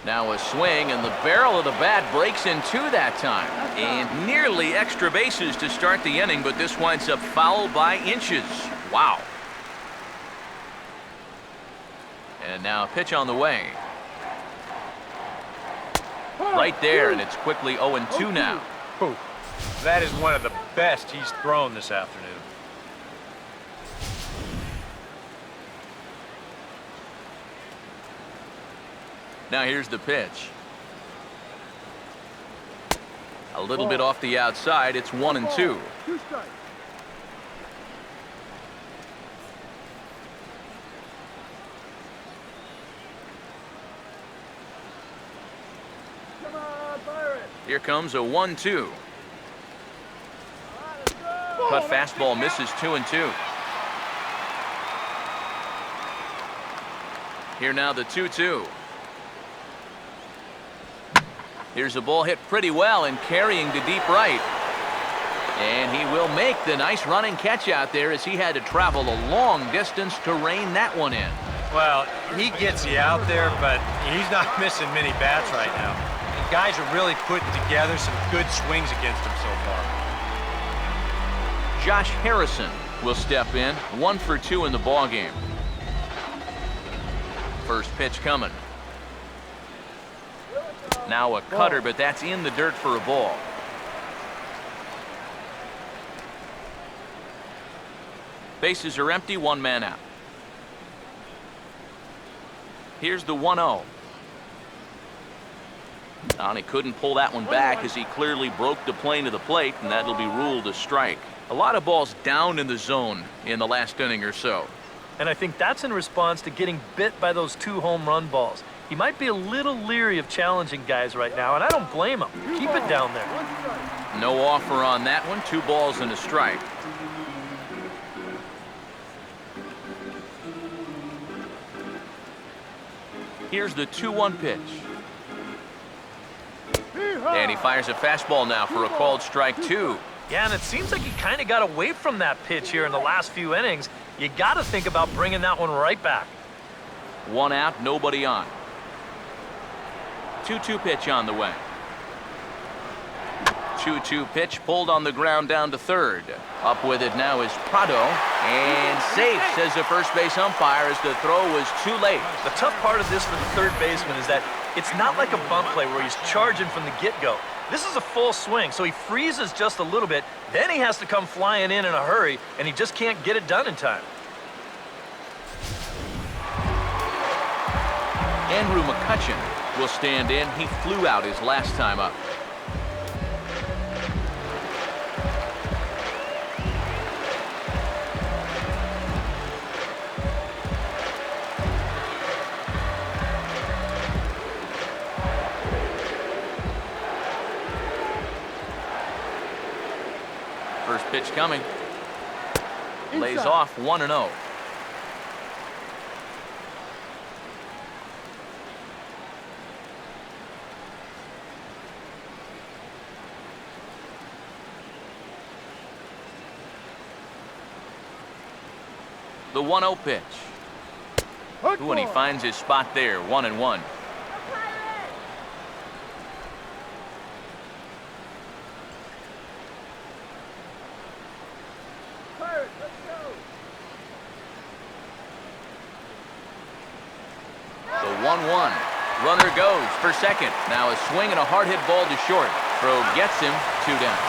Now a swing, and the barrel of the bat breaks in two that time. And nearly extra bases to start the inning, but this winds up foul by inches. Wow. And now a pitch on the way. Right there, and it's quickly 0-2 now. Ooh, that is one of the best he's thrown this afternoon. Now here's the pitch. A little bit off the outside. It's 1-2. 2 strikes. Come on, Byron. Here comes a 1-2. Cut fastball misses 2-2. Here now the 2-2. Here's a ball hit pretty well and carrying to deep right. And he will make the nice running catch out there as he had to travel a long distance to rein that one in. Well, he gets you out there, but he's not missing many bats right now. And guys are really putting together some good swings against him so far. Josh Harrison will step in, 1 for 2 in the ballgame. First pitch coming. Now a cutter, but that's in the dirt for a ball. Bases are empty, 1 man out. Here's the 1-0. And he couldn't pull that one back as he clearly broke the plane of the plate, and that'll be ruled a strike. A lot of balls down in the zone in the last inning or so. And I think that's in response to getting bit by those 2 home run balls. He might be a little leery of challenging guys right now, and I don't blame him. Keep it down there. No offer on that one. 2 balls and a strike. Here's the 2-1 pitch. And he fires a fastball now for a called strike 2. Yeah, and it seems like he kind of got away from that pitch here in the last few innings. You got to think about bringing that one right back. 1 out, nobody on. 2-2 pitch on the way. 2-2 pitch pulled on the ground down to third. Up with it now is Prado. And safe, says the first base umpire, as the throw was too late. The tough part of this for the third baseman is that it's not like a bunt play where he's charging from the get-go. This is a full swing, so he freezes just a little bit. Then he has to come flying in a hurry, and he just can't get it done in time. Andrew McCutcheon will stand in. He flew out his last time up. First pitch coming. Lays off 1-0. The 1-0 pitch. Ooh, and he finds his spot there, 1-1. Pirates, let's go. The 1-1. Runner goes for second. Now a swing and a hard hit ball to short. Throw gets him 2 down.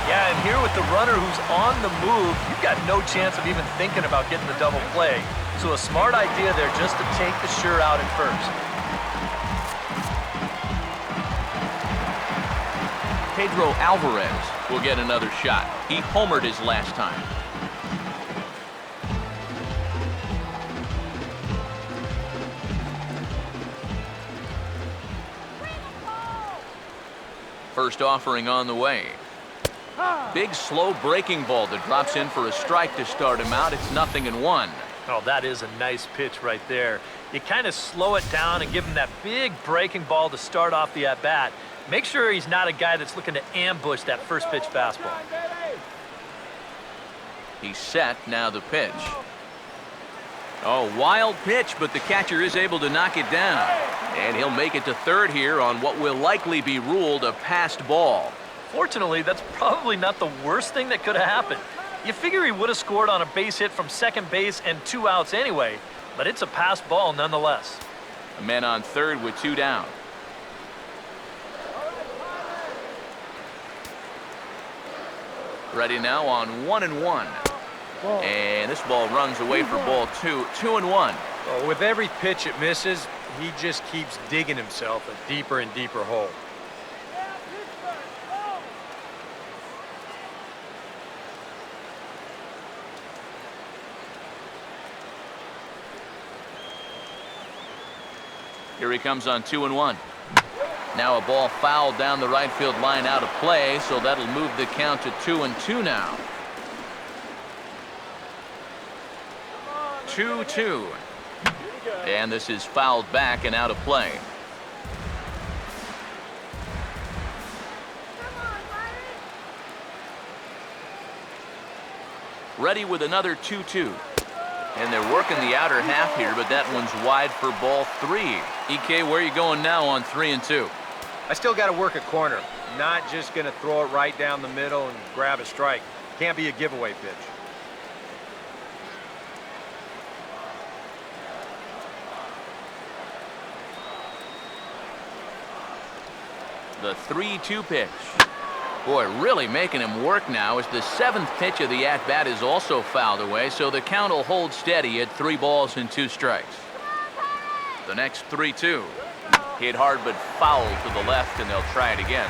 Yeah, and here with the runner who's on the move, you've got no chance of even thinking about getting the double play. So a smart idea there just to take the sure out at first. Pedro Alvarez will get another shot. He homered his last time. First offering on the way. Big slow breaking ball that drops in for a strike to start him out. It's 0-1. Oh, that is a nice pitch right there. You kind of slow it down and give him that big breaking ball to start off the at-bat. Make sure he's not a guy that's looking to ambush that first pitch fastball. He's set, now the pitch. Oh, wild pitch, but the catcher is able to knock it down. And he'll make it to third here on what will likely be ruled a passed ball. Fortunately, that's probably not the worst thing that could have happened. You figure he would have scored on a base hit from second base and 2 outs anyway, but it's a passed ball nonetheless. A man on third with 2 down. Ready now on 1-1. And this ball runs away for ball 2. 2-1. Well, with every pitch it misses, he just keeps digging himself a deeper and deeper hole. Here he comes on 2-1. Now a ball fouled down the right field line out of play, so that'll move the count to 2-2 now. 2-2. And this is fouled back and out of play. Ready with another 2-2. And they're working the outer half here, but that one's wide for ball 3. EK, where are you going now on 3-2? I still got to work a corner. Not just going to throw it right down the middle and grab a strike. Can't be a giveaway pitch. The 3-2 pitch. Boy, really making him work now as the 7th pitch of the at-bat is also fouled away, so the count will hold steady at 3 balls and 2 strikes. The next 3-2. Hit hard but foul to the left, and they'll try it again.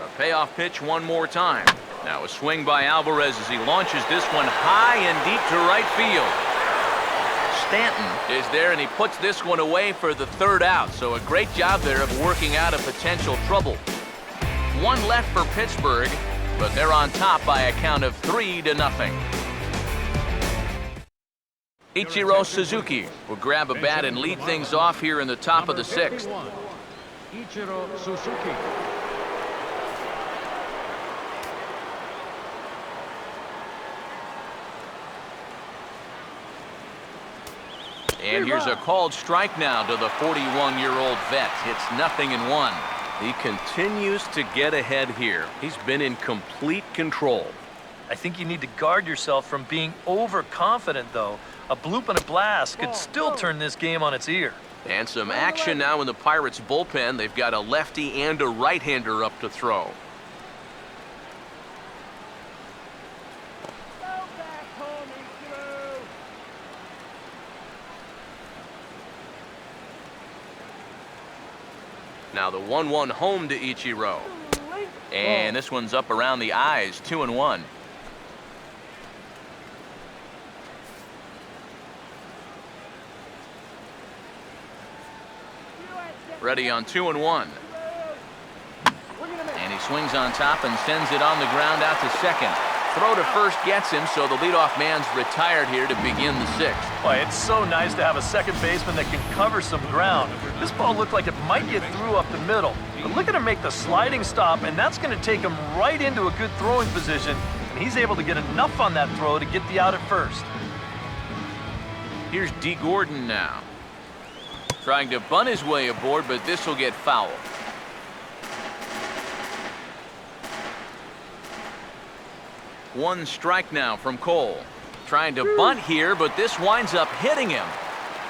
A payoff pitch one more time. Now a swing by Alvarez as he launches this one high and deep to right field. Stanton is there, and he puts this one away for the 3rd out. So a great job there of working out a potential trouble. 1 left for Pittsburgh, but they're on top by a count of 3-0. Ichiro Suzuki will grab a bat and lead things off here in the top of the 6th. Ichiro Suzuki. And here's a called strike now to the 41-year-old vet. It's 0-1. He continues to get ahead here. He's been in complete control. I think you need to guard yourself from being overconfident, though. A bloop and a blast could still turn this game on its ear. And some action now in the Pirates' bullpen. They've got a lefty and a right-hander up to throw. Now the 1-1 home to Ichiro. And this one's up around the eyes, 2-1. Ready on 2-1. And he swings on top and sends it on the ground out to second. Throw to first gets him, so the leadoff man's retired here to begin the sixth. Boy, it's so nice to have a second baseman that can cover some ground. This ball looked like it might get through up the middle. But look at him make the sliding stop, and that's going to take him right into a good throwing position. And he's able to get enough on that throw to get the out at first. Here's D. Gordon now. Trying to bunt his way aboard, but this will get fouled. One strike now from Cole. Trying to bunt here, but this winds up hitting him.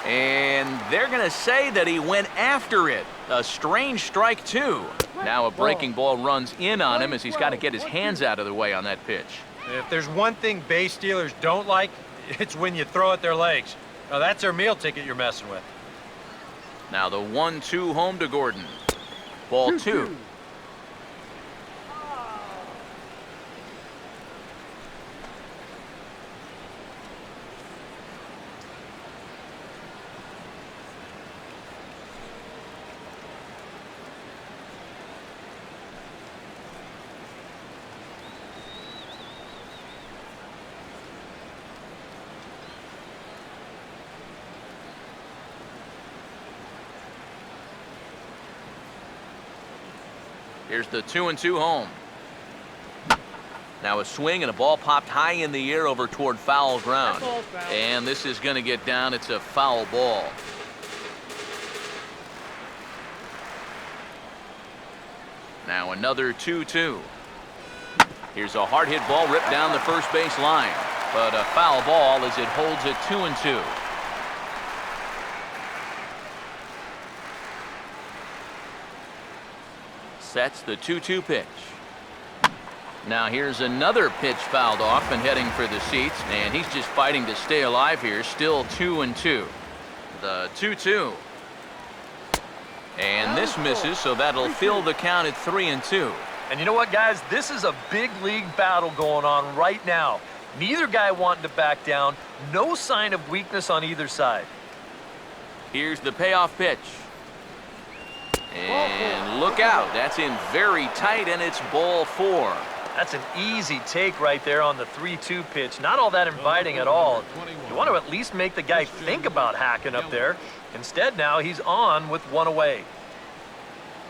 And they're going to say that he went after it. A strange strike, too. Now a breaking ball runs in on him as he's got to get his hands out of the way on that pitch. If there's one thing base stealers don't like, it's when you throw at their legs. Now, that's their meal ticket you're messing with. Now the 1-2 home to Gordon. Ball 2. Here's the 2-2 home. Now a swing and a ball popped high in the air over toward foul ground. And this is going to get down. It's a foul ball. Now another 2-2. Here's a hard hit ball ripped down the first base line. But a foul ball as it holds it 2-2. Sets the 2-2 pitch. Now here's another pitch fouled off and heading for the seats, and he's just fighting to stay alive here. Still 2-2. The 2-2. And this misses, so that'll fill the count at 3-2. And you know what, guys? This is a big league battle going on right now. Neither guy wanting to back down. No sign of weakness on either side. Here's the payoff pitch. And look out. That's in very tight, and it's ball 4. That's an easy take right there on the 3-2 pitch. Not all that inviting at all. You want to at least make the guy think about hacking up there. Instead, now he's on with one away.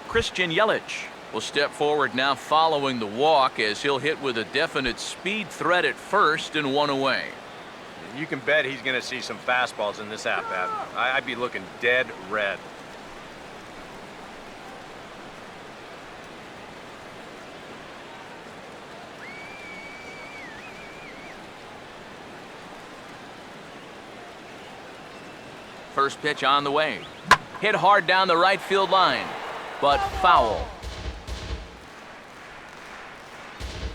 Christian Yelich will step forward now following the walk as he'll hit with a definite speed threat at first and one away. You can bet he's going to see some fastballs in this at-bat. I'd be looking dead red. First pitch on the way. Hit hard down the right field line, but foul.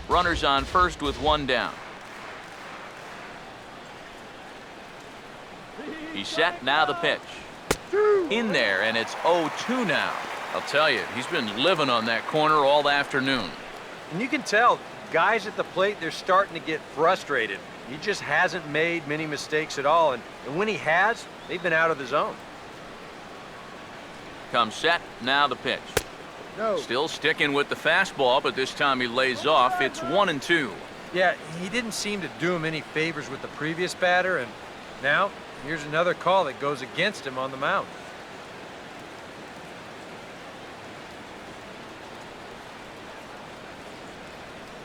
Runners on first with one down. He's set, now the pitch. In there, and it's 0-2 now. I'll tell you, he's been living on that corner all afternoon. And you can tell, guys at the plate, they're starting to get frustrated. He just hasn't made many mistakes at all, and when he has, they've been out of the zone. Comes set, now the pitch. No. Still sticking with the fastball, but this time he lays off. It's 1-2. Yeah, he didn't seem to do him any favors with the previous batter, and now here's another call that goes against him on the mound.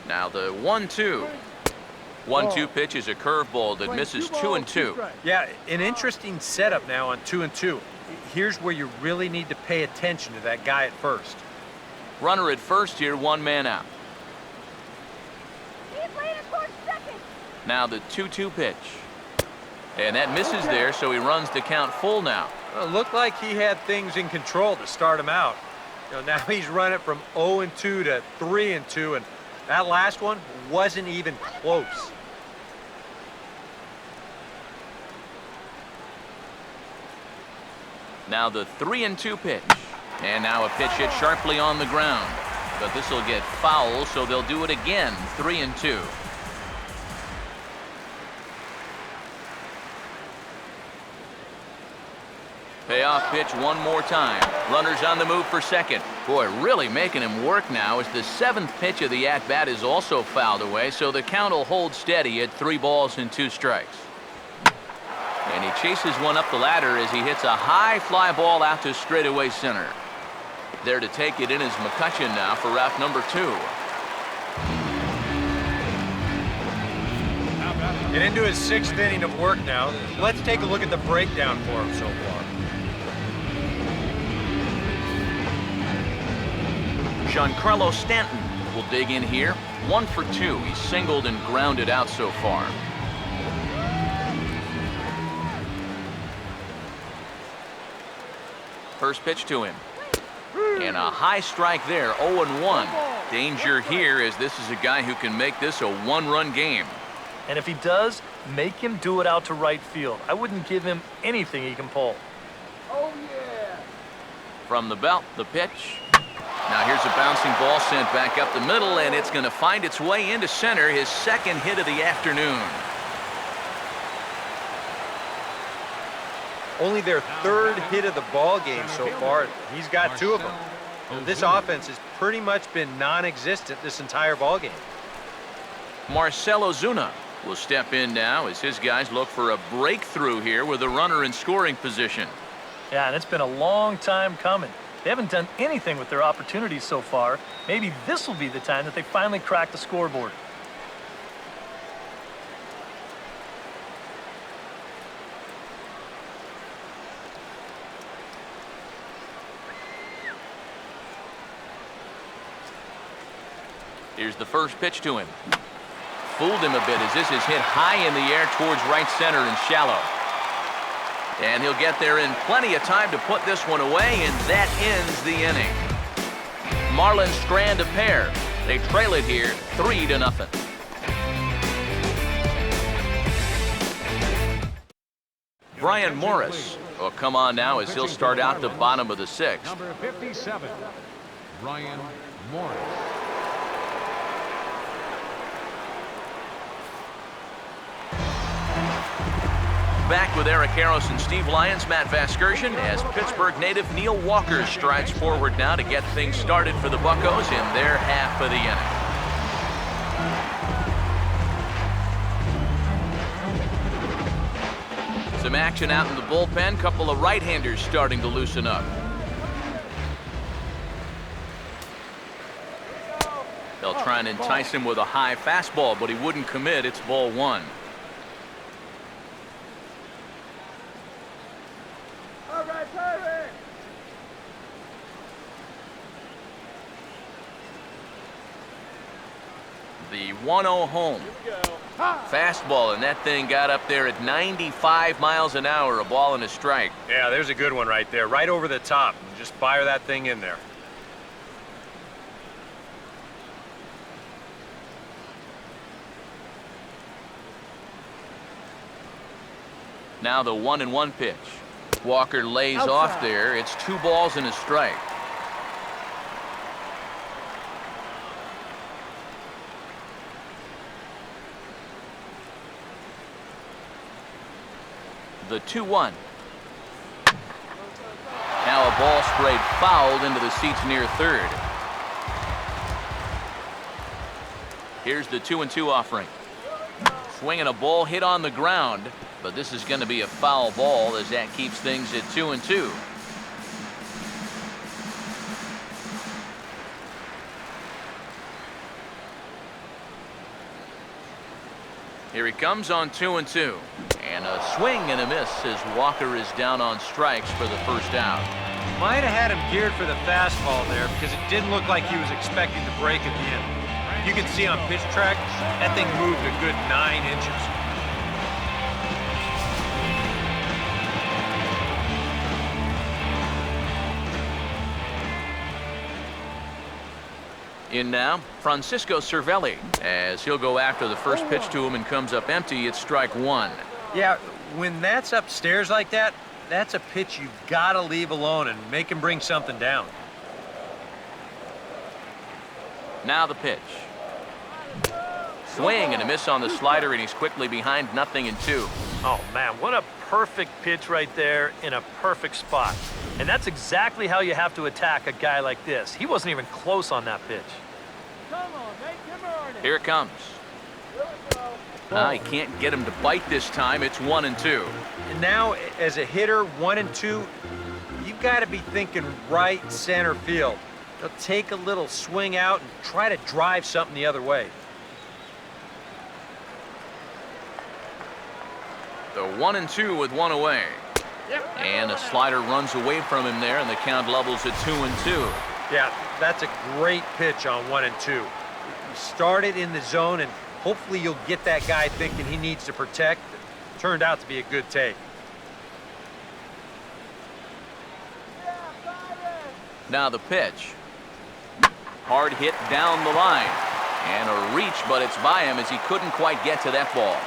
Now the 1-2. 1-2 pitch is a curveball that misses 2-2. Yeah, an interesting setup now on 2-2. Here's where you really need to pay attention to that guy at first. Runner at first here, one man out. Now the 2-2 pitch. And that misses there, so he runs the count full now. Well, it looked like he had things in control to start him out. Now he's running from 0-2 to 3-2, and that last one wasn't even close. Now the 3-2 pitch. And now a pitch hit sharply on the ground. But this will get foul, so they'll do it again. 3-2. Payoff pitch one more time. Runners on the move for second. Boy, really making him work now as the seventh pitch of the at-bat is also fouled away, so the count will hold steady at 3 balls and 2 strikes. And he chases one up the ladder as he hits a high fly ball out to straightaway center. There to take it in is McCutchen now for out number 2. Get into his 6th inning of work now. Let's take a look at the breakdown for him so far. Giancarlo Stanton will dig in here. 1 for 2. He's singled and grounded out so far. First pitch to him. And a high strike there, 0-1. Danger here as this is a guy who can make this a 1-run game. And if he does, make him do it out to right field. I wouldn't give him anything he can pull. Oh, yeah. From the belt, the pitch. Now here's a bouncing ball sent back up the middle, and it's going to find its way into center, his 2nd hit of the afternoon. Only their 3rd hit of the ball game so far. He's got 2 of them. This offense has pretty much been non-existent this entire ball game. Marcelo Zuna will step in now as his guys look for a breakthrough here with a runner in scoring position. Yeah, and it's been a long time coming. They haven't done anything with their opportunities so far. Maybe this will be the time that they finally crack the scoreboard. Here's the first pitch to him. Fooled him a bit as this is hit high in the air towards right center and shallow. And he'll get there in plenty of time to put this one away, and that ends the inning. Marlins strand a pair. They trail it here 3-0. Brian Morris will come on now as he'll start out the bottom of the 6th. Number 57, Brian Morris. Back with Eric Harris and Steve Lyons, Matt Vasgersian, as Pittsburgh native Neil Walker strides forward now to get things started for the Buccos in their half of the inning. Some action out in the bullpen. Couple of right-handers starting to loosen up. They'll try and entice him with a high fastball, but he wouldn't commit. It's ball 1. All right, Perry. The 1-0 home. Fastball, and that thing got up there at 95 miles an hour, a ball and a strike. Yeah, there's a good one right there, right over the top. Just fire that thing in there. Now the 1-1 pitch. Walker lays off there. It's 2 balls and a strike. The 2-1. Now a ball sprayed fouled into the seats near third. Here's the 2-2 offering. Swinging a ball hit on the ground, but this is going to be a foul ball as that keeps things at 2-2. Here he comes on 2-2. And a swing and a miss as Walker is down on strikes for the first out. Might have had him geared for the fastball there because it didn't look like he was expecting to break at the end. You can see on pitch track, that thing moved a good 9 inches. In now, Francisco Cervelli, as he'll go after the first pitch to him and comes up empty. It's strike 1. Yeah, when that's upstairs like that, that's a pitch you've got to leave alone and make him bring something down. Now the pitch. Swing and a miss on the slider, and he's quickly behind 0-2. Oh, man, what a perfect pitch right there in a perfect spot. And that's exactly how you have to attack a guy like this. He wasn't even close on that pitch. Come on, make him earn it. Here it comes. Here we go. He can't get him to bite this time. It's 1-2. And now, as a hitter, 1 and 2, you've got to be thinking right center field. They'll take a little swing out and try to drive something the other way. The 1-2 with one away. And a slider runs away from him there, and the count levels at 2-2. Yeah, that's a great pitch on 1 and 2. You start it in the zone, and hopefully you'll get that guy thinking he needs to protect. It turned out to be a good take. Now the pitch. Hard hit down the line. And a reach, but it's by him as he couldn't quite get to that ball.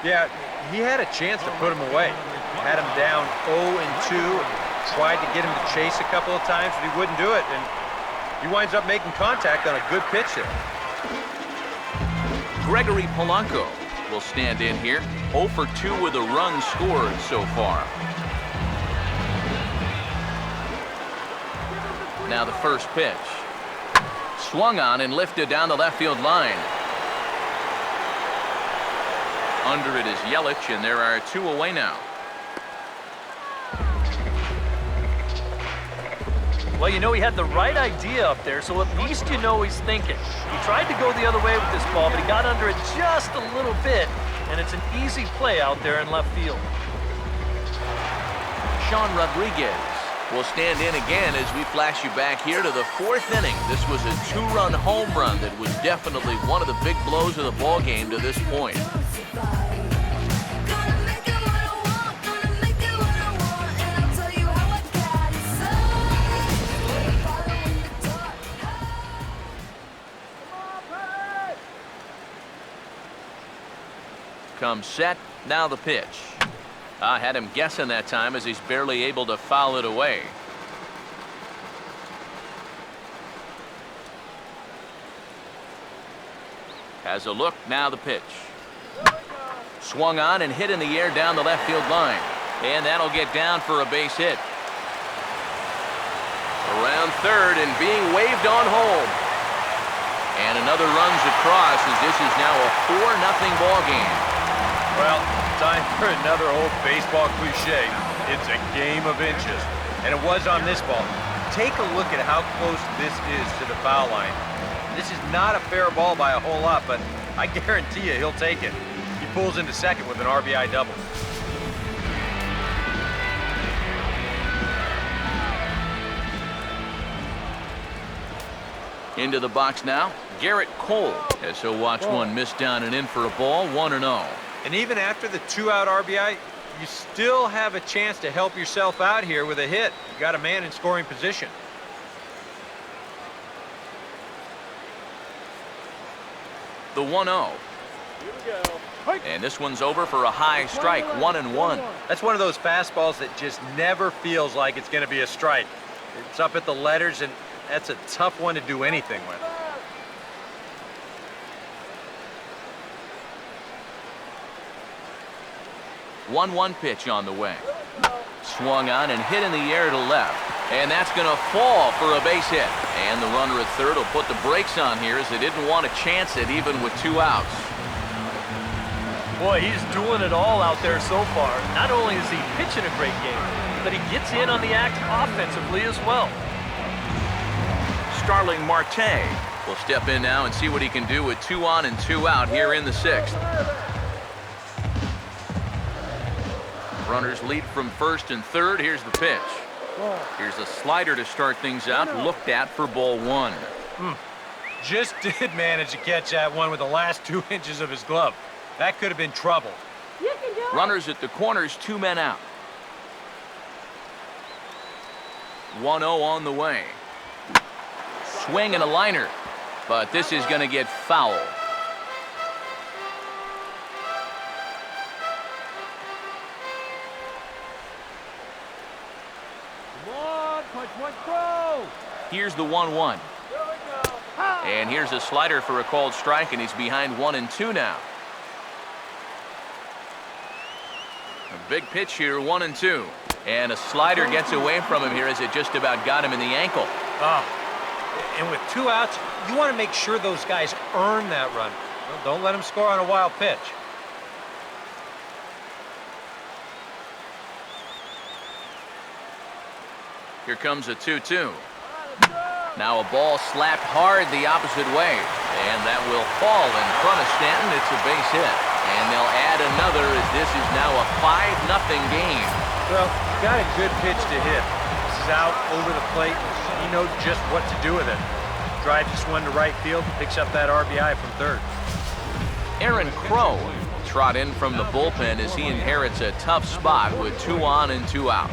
Yeah, he had a chance to put him away. Had him down 0-2, tried to get him to chase a couple of times, but he wouldn't do it, and he winds up making contact on a good pitch there. Gregory Polanco will stand in here. 0 for 2 with a run scored so far. Now the first pitch. Swung on and lifted down the left field line. Under it is Yelich, and there are 2 away now. Well, you know, he had the right idea up there, so at least you know he's thinking. He tried to go the other way with this ball, but he got under it just a little bit, and it's an easy play out there in left field. Sean Rodriguez will stand in again as we flash you back here to the 4th inning. This was a 2-run home run that was definitely one of the big blows of the ball game to this point. Comes set, now the pitch. I had him guessing that time as he's barely able to foul it away. Has a look, now the pitch. Swung on and hit in the air down the left field line. And that'll get down for a base hit. Around third and being waved on home. And another runs across as this is now a 4-0 ball game. Well, time for another old baseball cliche. It's a game of inches. And it was on this ball. Take a look at how close this is to the foul line. This is not a fair ball by a whole lot, but I guarantee you he'll take it. He pulls into second with an RBI double. Into the box now, Garrett Cole, as he'll watch one miss down and in for a ball, 1-0. And even after the 2-out RBI, you still have a chance to help yourself out here with a hit. You got a man in scoring position. The 1-0. And this one's over for a high strike, 1-1. That's one of those fastballs that just never feels like it's going to be a strike. It's up at the letters, and that's a tough one to do anything with. One pitch on the way. Swung on and hit in the air to left. And that's going to fall for a base hit. And the runner at third will put the brakes on here as they didn't want to chance it even with 2 outs. Boy, he's doing it all out there so far. Not only is he pitching a great game, but he gets in on the act offensively as well. Starling Marte will step in now and see what he can do with 2 on and 2 out here in the 6th. Runners lead from first and third. Here's the pitch. Here's a slider to start things out, looked at for ball 1. Just did manage to catch that one with the last 2 inches of his glove. That could have been trouble. Runners at the corners, 2 men out. 1-0 on the way. Swing and a liner, but this is going to get foul. Here's the 1-1. And here's a slider for a called strike, and he's behind 1-2 now. A big pitch here, 1-2. And a slider gets away from him here as it just about got him in the ankle. And with 2 outs, you want to make sure those guys earn that run. Well, don't let them score on a wild pitch. Here comes a 2-2. Now a ball slapped hard the opposite way. And that will fall in front of Stanton. It's a base hit. And they'll add another as this is now a 5-0 game. Well, got a good pitch to hit. This is out over the plate. He knows just what to do with it. Drives this one to right field, picks up that RBI from third. Aaron Crow will trot in from the bullpen as he inherits a tough spot with 2 on and 2 out.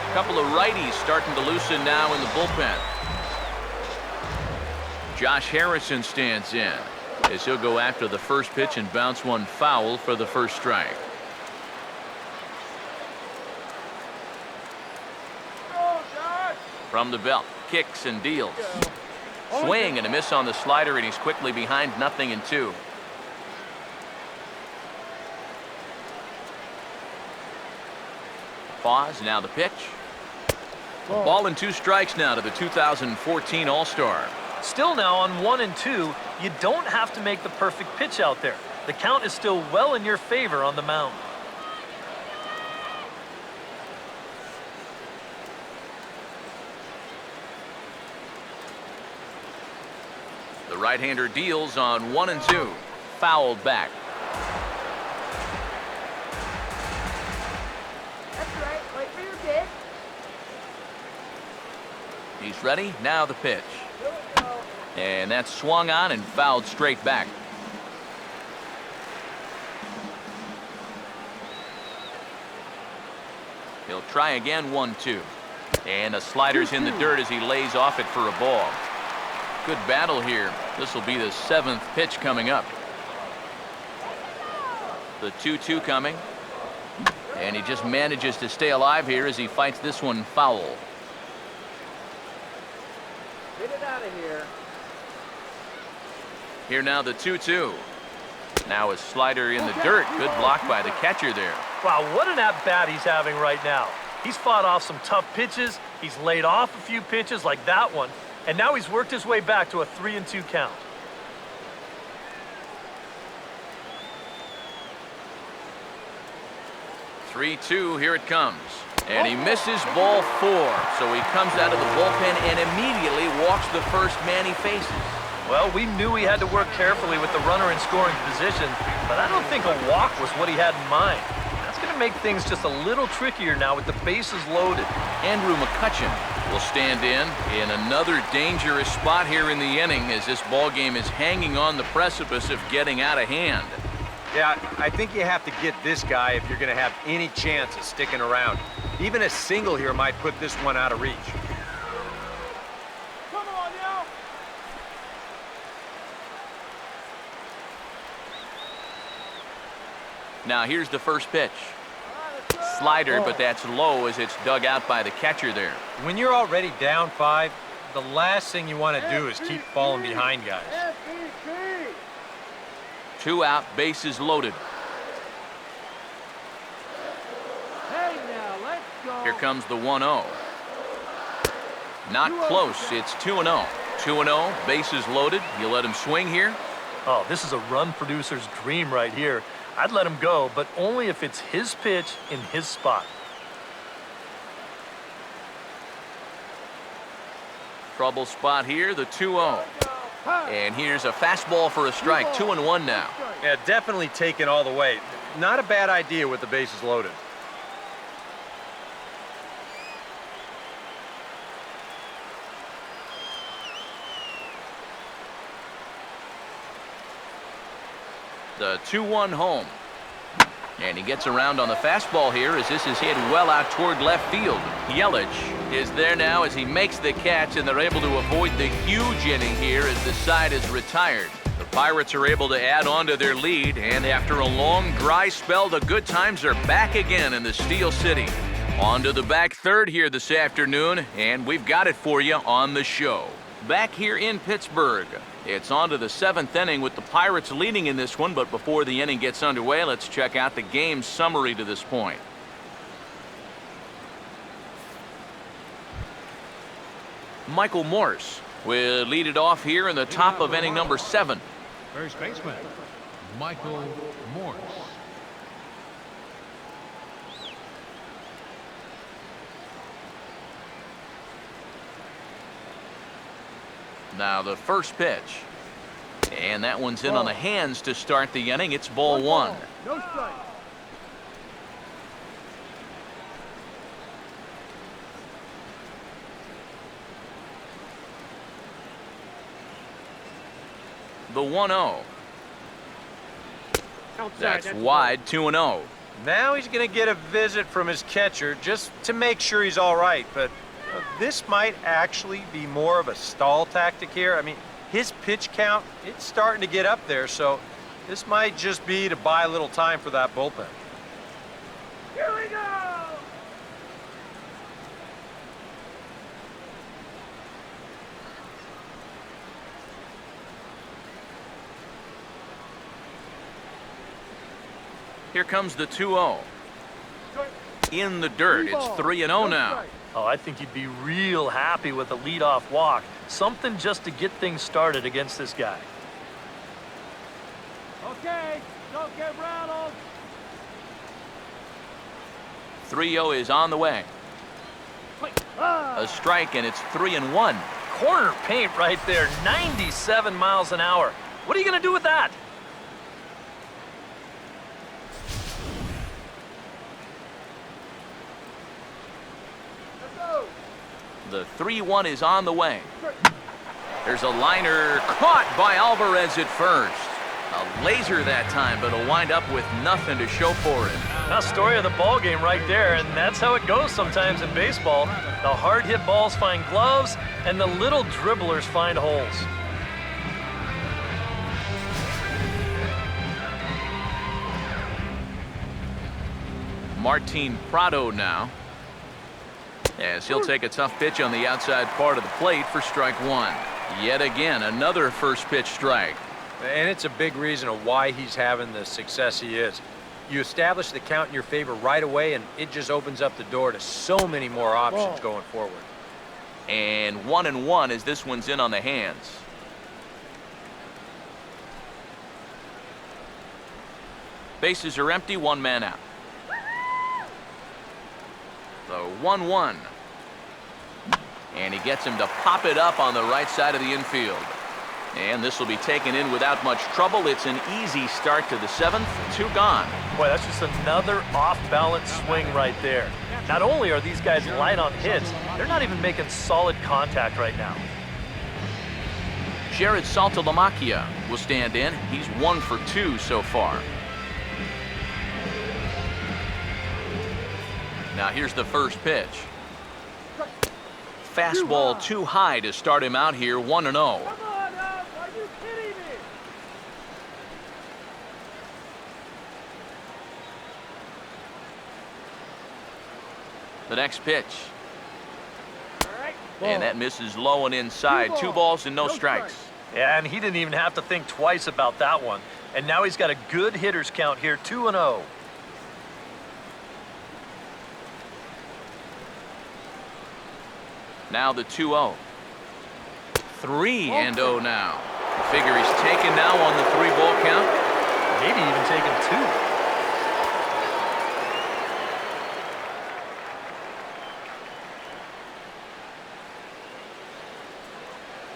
A couple of righties starting to loosen now in the bullpen. Josh Harrison stands in as he'll go after the first pitch and bounce one foul for the first strike. From the belt, kicks and deals. Swing and a miss on the slider, and he's quickly behind 0-2. Pause, now the pitch. Ball and 2 strikes now to the 2014 All-Star. Still now on 1-2, you don't have to make the perfect pitch out there. The count is still well in your favor on the mound. The right-hander deals on 1-2. Fouled back. That's right. Wait for your pitch. He's ready. Now the pitch. And that's swung on and fouled straight back. He'll try again, 1-2. And a slider's in the dirt as he lays off it for a ball. Good battle here. This will be the 7th pitch coming up. The 2-2 coming. And he just manages to stay alive here as he fights this one foul. Get it out of here. Here now the 2-2. Now a slider in the dirt. Good block by the catcher there. Wow, what an at-bat he's having right now. He's fought off some tough pitches. He's laid off a few pitches like that one. And now he's worked his way back to a 3-2 count. Three-two, here it comes. And he misses ball 4. So he comes out of the bullpen and immediately walks the first man he faces. Well, we knew he had to work carefully with the runner in scoring position, but I don't think a walk was what he had in mind. That's going to make things just a little trickier now with the bases loaded. Andrew McCutchen will stand in another dangerous spot here in the inning as this ball game is hanging on the precipice of getting out of hand. Yeah, I think you have to get this guy if you're going to have any chance of sticking around. Even a single here might put this one out of reach. Come on now. Now here's the first pitch. Slider, but that's low as it's dug out by the catcher there. When you're already down 5, the last thing you want to do is keep falling behind guys. MVP. 2 out, bases loaded. Hey now, let's go. Here comes the 1-0. Not close. It's 2-0. 2-0, bases loaded. You let him swing here. Oh, this is a run producer's dream right here. I'd let him go, but only if it's his pitch in his spot. Trouble spot here, the 2-0. And here's a fastball for a strike. 2-1 now. Yeah, definitely taken all the way. Not a bad idea with the bases loaded. The 2-1 home. And he gets around on the fastball here as this is hit well out toward left field. Yelich is there now as he makes the catch, and they're able to avoid the huge inning here as the side is retired. The Pirates are able to add on to their lead, and after a long, dry spell, the good times are back again in the Steel City. On to the back third here this afternoon, and we've got it for you on the show. Back here in Pittsburgh, it's on to the 7th inning with the Pirates leading in this one, but before the inning gets underway, let's check out the game summary to this point. Michael Morse will lead it off here in the top of inning number 7. First baseman, Michael Morse. Now the first pitch. And that one's in on the hands to start the inning. It's ball 1. No strike. The 1-0. That's wide, 2-0. Now he's going to get a visit from his catcher just to make sure he's all right. But this might actually be more of a stall tactic here. I mean, his pitch count, it's starting to get up there, so this might just be to buy a little time for that bullpen. Here we go. Here comes the 2-0. In the dirt, it's 3-0 now. Oh, I think you'd be real happy with a leadoff walk. Something just to get things started against this guy. Okay, don't get rattled. 3-0 is on the way. A strike, and it's 3-1. Corner paint right there, 97 miles an hour. What are you going to do with that? The 3-1 is on the way. There's a liner caught by Alvarez at first. A laser that time, but it'll wind up with nothing to show for it. That's the story of the ball game right there, and that's how it goes sometimes in baseball. The hard-hit balls find gloves, and the little dribblers find holes. Martin Prado now, as he'll take a tough pitch on the outside part of the plate for strike 1. Yet again, another first pitch strike. And it's a big reason of why he's having the success he is. You establish the count in your favor right away, and it just opens up the door to so many more options going forward. And 1-1 as this one's in on the hands. Bases are empty, 1 man out. The 1-1. And he gets him to pop it up on the right side of the infield. And this will be taken in without much trouble. It's an easy start to the 7th. 2 gone. Boy, that's just another off-balance swing right there. Not only are these guys light on hits, they're not even making solid contact right now. Jared Saltalamacchia will stand in. He's 1 for 2 so far. Now here's the first pitch. Fastball too high to start him out here, 1-0. Come on, Al, are you kidding me? The next pitch. All right. And that misses low and inside. 2 balls and no strikes. Yeah, and he didn't even have to think twice about that one. And now he's got a good hitters count here, 2-0. Now the 2-0. 3-0 now. Figure he's taken now on the 3-ball count. Maybe even taking 2.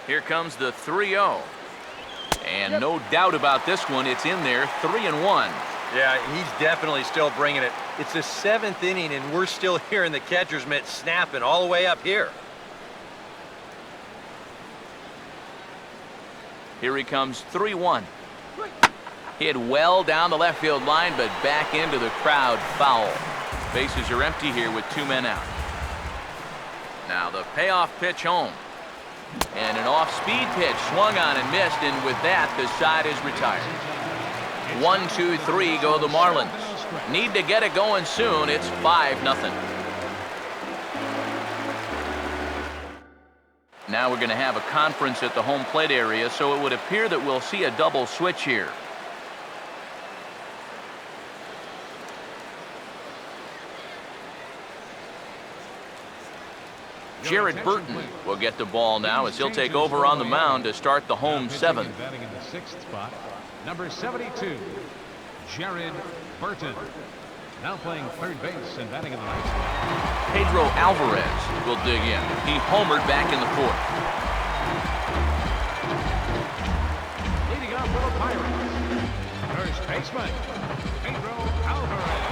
Here comes the 3-0. And no doubt about this one, it's in there, 3-1. Yeah, he's definitely still bringing it. It's the 7th inning, and we're still hearing the catcher's mitt snapping all the way up here. Here he comes, 3-1. Hit well down the left field line, but back into the crowd, foul. Bases are empty here with 2 men out. Now the payoff pitch home. And an off-speed pitch swung on and missed, and with that, the side is retired. 1-2-3 go the Marlins. Need to get it going soon. It's 5-0. Now we're going to have a conference at the home plate area, so it would appear that we'll see a double switch here. Jared Burton will get the ball now as he'll take over on the mound to start the home 7th. Batting in the 6th spot, number 72, Jared Burton. Now playing third base and batting in the 9th spot. Pedro Alvarez will dig in. He homered back in the 4th. Leading off for the Pirates, first baseman, Pedro Alvarez.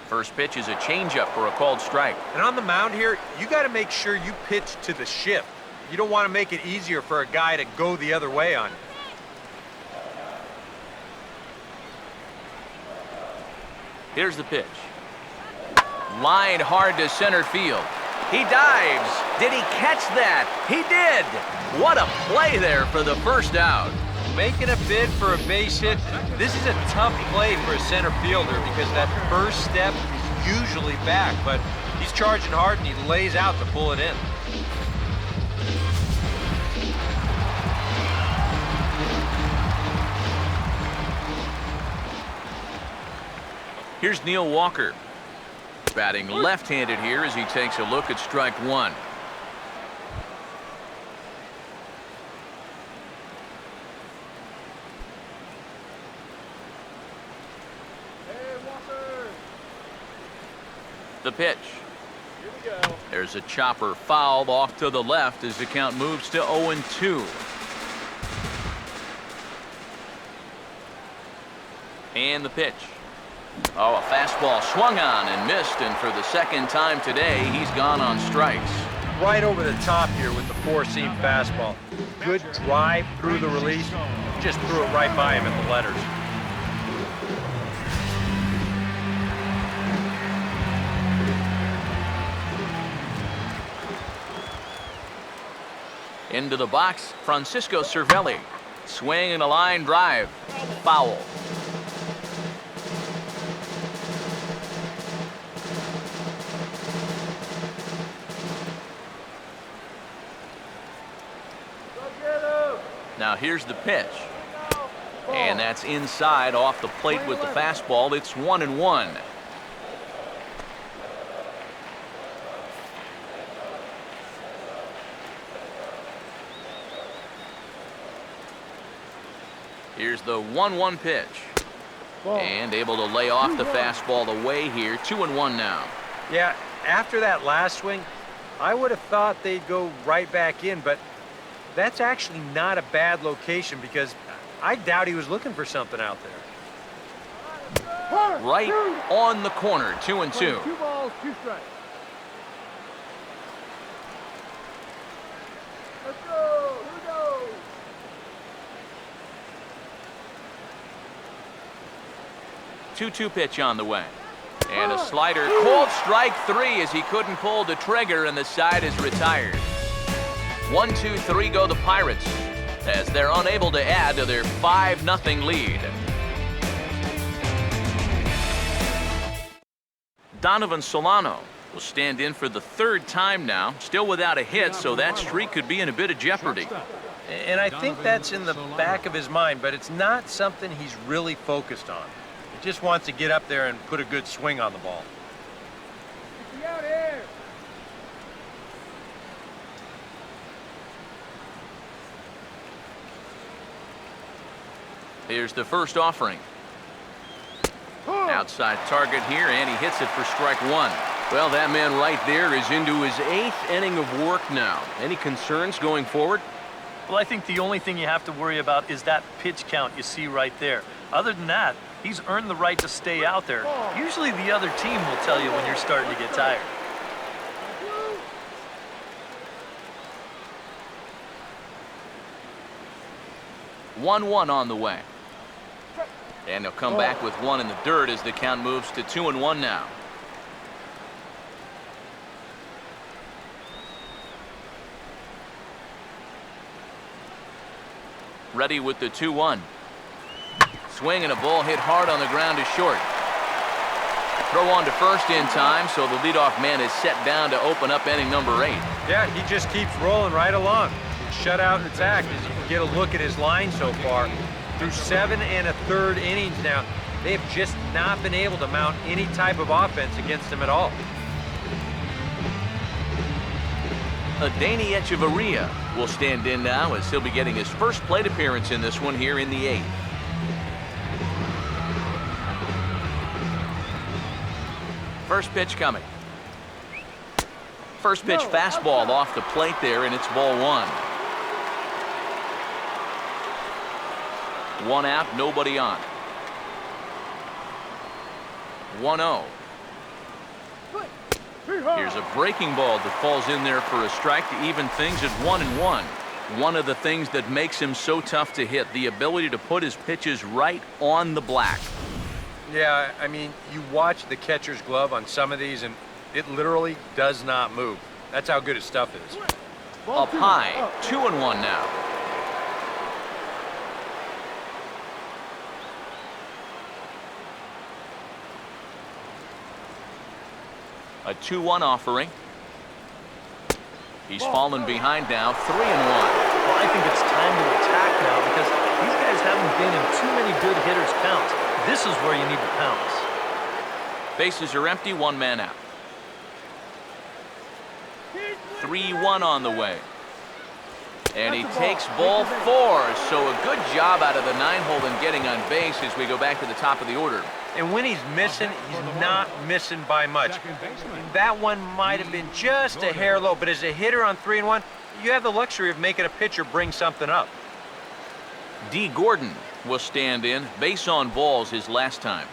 First pitch is a changeup for a called strike. And on the mound here, you got to make sure you pitch to the shift. You don't want to make it easier for a guy to go the other way on you. Here's the pitch. Lined hard to center field. He dives. Did he catch that? He did. What a play there for the first out. Making a bid for a base hit, this is a tough play for a center fielder because that first step is usually back, but he's charging hard and he lays out to pull it in. Here's Neil Walker. Batting left-handed here as he takes a look at strike 1. The pitch. Here we go. There's a chopper fouled off to the left as the count moves to 0-2. And the pitch. Oh, a fastball swung on and missed, and for the second time today, he's gone on strikes. Right over the top here with the four-seam fastball. Good drive through the release. Just threw it right by him at the letters. Into the box, Francisco Cervelli. Swing and a line drive. Foul. Now here's the pitch. And that's inside off the plate with the fastball. It's 1-1. Here's the 1-1 pitch. And able to lay off the fastball away here. 2-1 now. Yeah, after that last swing, I would have thought they'd go right back in, but that's actually not a bad location because I doubt he was looking for something out there. Right on the corner. 2-2. 2 balls, 2 strikes. Let's go. Here we go. Two pitch on the way. And a slider. Called strike 3 as he couldn't pull the trigger, and the side is retired. 1-2-3 go the Pirates as they're unable to add to their 5-0 lead. Donovan Solano will stand in for the 3rd time now, still without a hit, so that streak could be in a bit of jeopardy. And I think that's in the back of his mind, but it's not something he's really focused on. He just wants to get up there and put a good swing on the ball. Get out here. Here's the first offering. Outside target here, and he hits it for strike 1. Well, that man right there is into his 8th inning of work now. Any concerns going forward? Well, I think the only thing you have to worry about is that pitch count you see right there. Other than that, he's earned the right to stay out there. Usually the other team will tell you when you're starting to get tired. And they'll come back with one in the dirt as the count moves to 2-1 now. Ready with the 2-1. Swing and a ball hit hard on the ground is short. Throw on to first in time, so the leadoff man is set down to open up inning number 8. Yeah, he just keeps rolling right along. Shutout and attack as you can get a look at his line so far. Through 7 1/3 innings now, they've just not been able to mount any type of offense against him at all. Adeiny Echeverria will stand in now as he'll be getting his first plate appearance in this one here in the 8th. First pitch coming. First pitch fastball off the plate there, and it's ball 1. 1 out, nobody on. 1-0. Here's a breaking ball that falls in there for a strike to even things at 1-1. One of the things that makes him so tough to hit, the ability to put his pitches right on the black. Yeah, I mean, you watch the catcher's glove on some of these, and it literally does not move. That's how good his stuff is. Up high, 2-1 now. A 2-1 offering. He's fallen behind now, 3-1. Well, I think it's time to attack now because these guys haven't been in too many good hitters' counts. This is where you need to pounce. Bases are empty, 1 man out. 3-1 on the way. And he takes ball 4, so a good job out of the 9-hole in getting on base as we go back to the top of the order. And when he's missing, he's not missing by much. That one might have been just a hair low, but as a hitter on 3-1, you have the luxury of making a pitcher bring something up. D. Gordon will stand in. Base on balls his last time.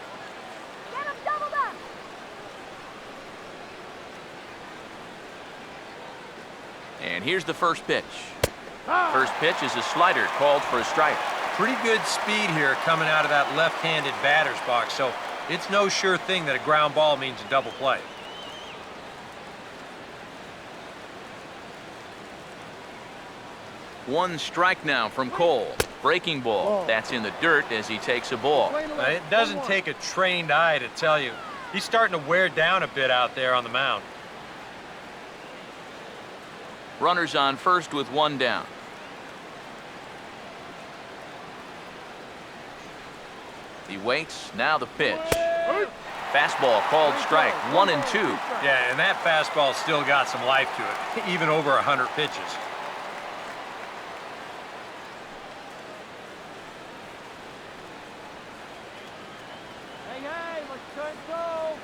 Get him doubled up. And here's the first pitch. First pitch is a slider called for a strike. Pretty good speed here coming out of that left-handed batter's box, so it's no sure thing that a ground ball means a double play. One strike now from Cole. Breaking ball. That's in the dirt as he takes a ball. It doesn't take a trained eye to tell you. He's starting to wear down a bit out there on the mound. Runners on first with 1 down. He waits. Now the pitch. Fastball called strike. 1-2. Yeah, and that fastball still got some life to it, even over 100 pitches. Hey, let's turn go.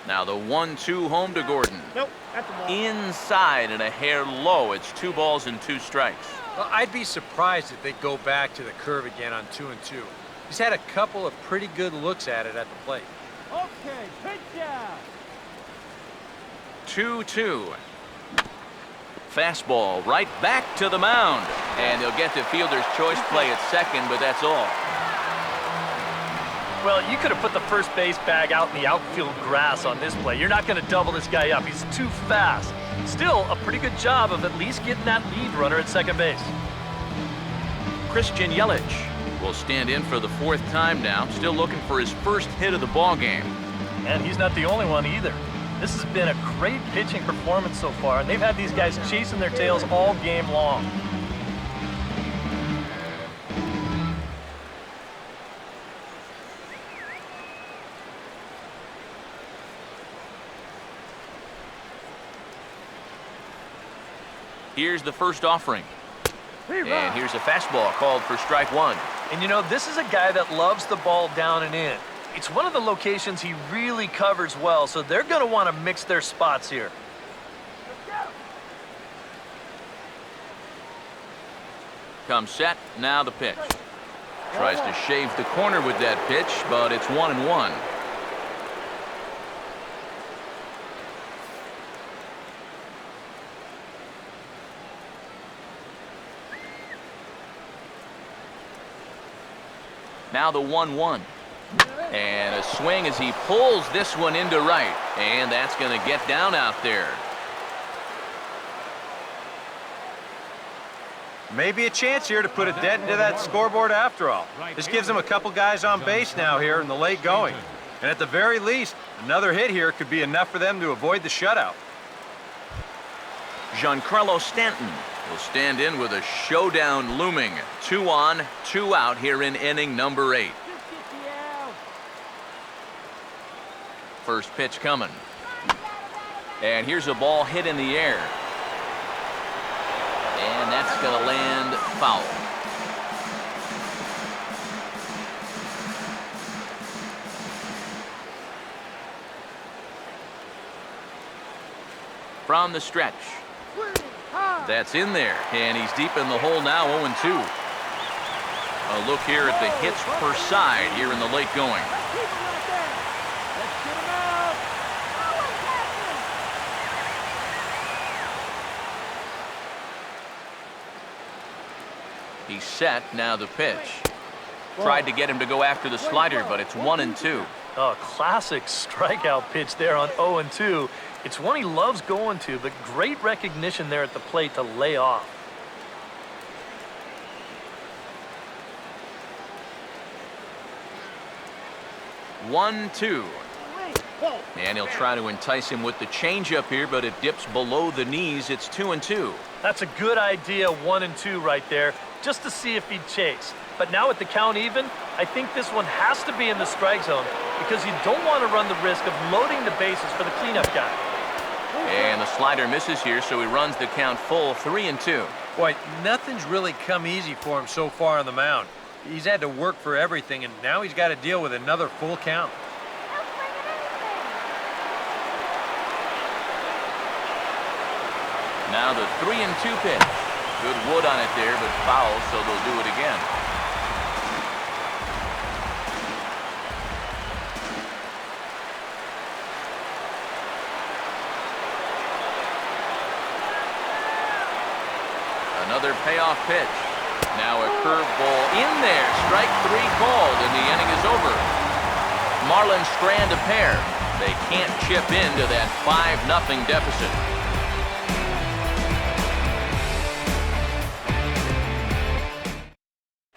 Now the 1-2 home to Gordon. Nope, that's a ball. Inside and a hair low. It's 2 balls and 2 strikes. Well, I'd be surprised if they go back to the curve again on 2-2. He's had a couple of pretty good looks at it at the plate. Okay, pitch down. 2-2. Fastball right back to the mound. And they'll get the fielder's choice play at second, but that's all. Well, you could have put the first base bag out in the outfield grass on this play. You're not going to double this guy up. He's too fast. Still, a pretty good job of at least getting that lead runner at second base. Christian Yelich will stand in for the 4th time now, still looking for his first hit of the ball game. And he's not the only one either. This has been a great pitching performance so far, and they've had these guys chasing their tails all game long. Here's the first offering. And here's a fastball called for strike 1. And you know, this is a guy that loves the ball down and in. It's one of the locations he really covers well, so they're going to want to mix their spots here. Comes set, now the pitch. Tries to shave the corner with that pitch, but it's 1-1. Now the 1-1. And a swing as he pulls this one into right. And that's going to get down out there. Maybe a chance here to put a dent into that scoreboard after all. This gives him a couple guys on base now here in the late going. And at the very least, another hit here could be enough for them to avoid the shutout. Giancarlo Stanton will stand in with a showdown looming. 2 on, 2 out here in inning number 8. First pitch coming. And here's a ball hit in the air. And that's going to land foul. From the stretch. That's in there. And he's deep in the hole now, 0-2. A look here at the hits per side here in the late going. He's set. Now the pitch. Tried to get him to go after the slider, but it's 1-2. A classic strikeout pitch there on 0-2. It's one he loves going to, but great recognition there at the plate to lay off. One, 2. And he'll try to entice him with the changeup here, but it dips below the knees. It's 2-2. That's a good idea, 1-2 right there, just to see if he'd chase. But now with the count even, I think this one has to be in the strike zone because you don't want to run the risk of loading the bases for the cleanup guy. And the slider misses here, so he runs the count full, 3-2. Boy, nothing's really come easy for him so far on the mound. He's had to work for everything, and now he's got to deal with another full count. Now the 3-2 pitch. Good wood on it there, but foul, so they'll do it again. Another payoff pitch. Now a curveball in there. Strike 3 called, and the inning is over. Marlins strand a pair. They can't chip into that 5-0 deficit.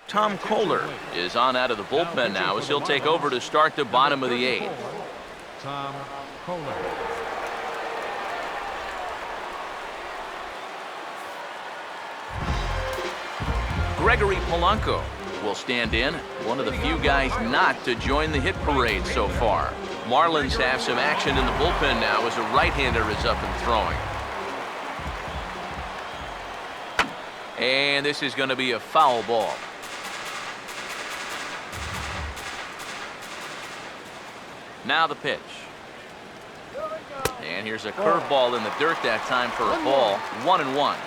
Tom Kohler is on out of the bullpen now as he'll take over to start the bottom of the 8th. Tom Kohler. Gregory Polanco will stand in, one of the few guys not to join the hit parade so far. Marlins have some action in the bullpen now as a right-hander is up and throwing. And this is going to be a foul ball. Now the pitch. And here's a curveball in the dirt that time for a ball. 1-1.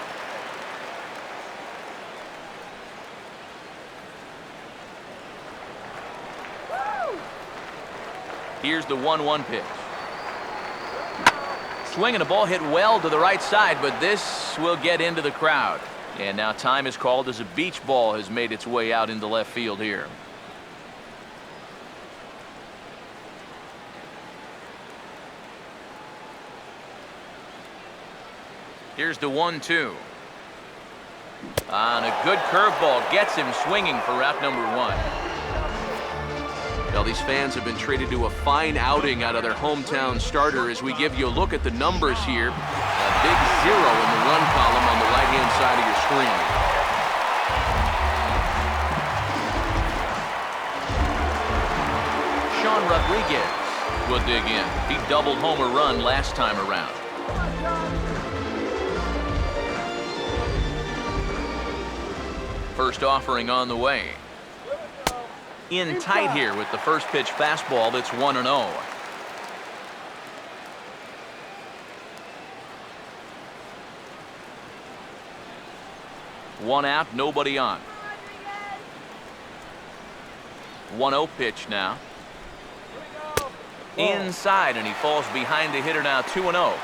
Here's the 1-1 pitch. Swinging a ball hit well to the right side, but this will get into the crowd. And now time is called as a beach ball has made its way out into left field here. Here's the 1-2. On a good curveball, gets him swinging for out number 1. Well, these fans have been treated to a fine outing out of their hometown starter as we give you a look at the numbers here. A big 0 in the run column on the right-hand side of your screen. Sean Rodriguez will dig in. He doubled home a run last time around. First offering on the way. In tight here with the first pitch fastball that's 1-0. One out, nobody on. 1-0 pitch now. Inside, and he falls behind the hitter now, 2-0.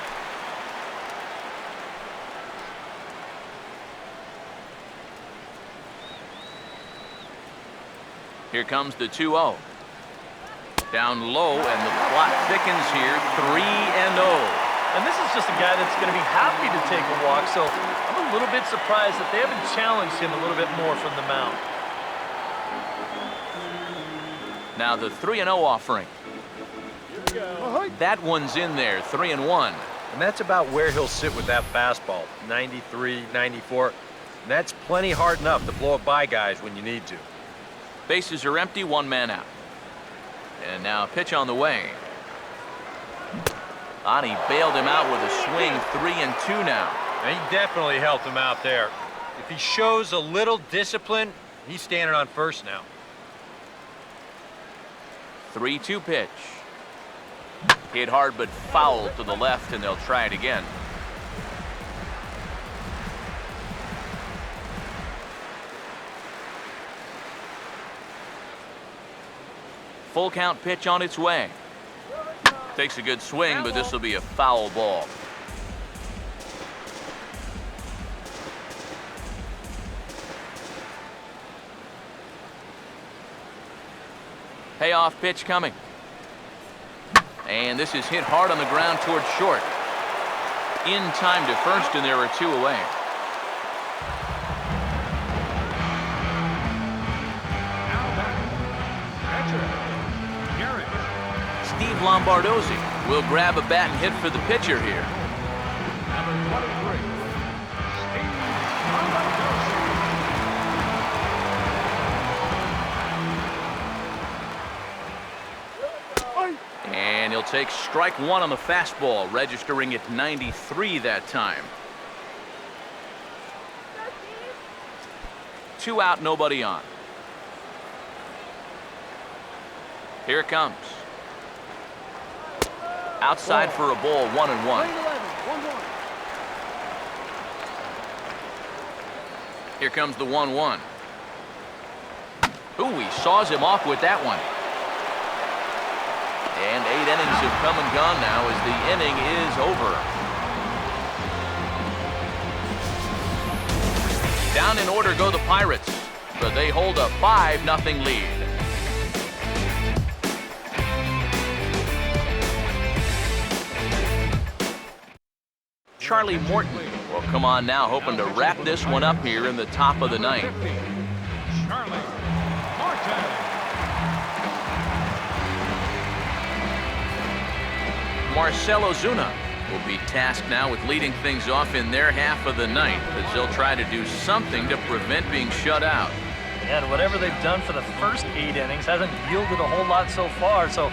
Here comes the 2-0. Down low, and the plot thickens here, 3-0. And this is just a guy that's going to be happy to take a walk, so I'm a little bit surprised that they haven't challenged him a little bit more from the mound. Now the 3-0 offering. That one's in there, 3-1. And that's about where he'll sit with that fastball, 93, 94. And that's plenty hard enough to blow it by guys when you need to. Bases are empty, 1 man out. And now a pitch on the way. He bailed him out with a swing, 3-2 now. And he definitely helped him out there. If he shows a little discipline, he's standing on first now. 3-2 pitch. Hit hard but foul to the left, and they'll try it again. Full count pitch on its way. Takes a good swing, but this will be a foul ball. Payoff pitch coming. And this is hit hard on the ground towards short. In time to first, and there are 2 away. Steve Lombardozzi will grab a bat and hit for the pitcher here. Number 23, Steve Lombardozzi. And he'll take strike 1 on the fastball, registering at 93 that time. 2 out, nobody on. Here it comes. Outside for a ball, 1-1. Here comes the 1-1. Ooh, he saws him off with that one. And 8 innings have come and gone now as the inning is over. Down in order go the Pirates, but they hold a 5-0 lead. Charlie Morton will come on now, hoping to wrap this one up here in the top of the 9th. Charlie Morton. Marcelo Zuna will be tasked now with leading things off in their half of the 9th as they'll try to do something to prevent being shut out. And whatever they've done for the first 8 innings hasn't yielded a whole lot so far, so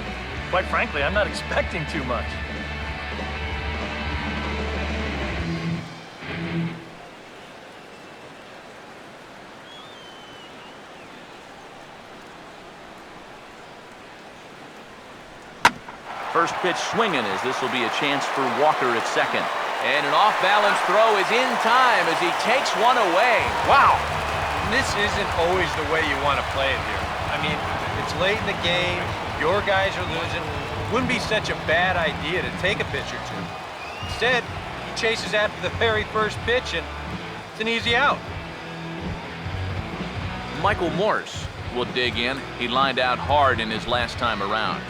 quite frankly, I'm not expecting too much. First pitch swinging as this will be a chance for Walker at second. And an off-balance throw is in time as he takes one away. Wow! This isn't always the way you want to play it here. I mean, it's late in the game, your guys are losing. Wouldn't be such a bad idea to take a pitch or 2. Instead, he chases after the very first pitch, and it's an easy out. Michael Morse will dig in. He lined out hard in his last time around.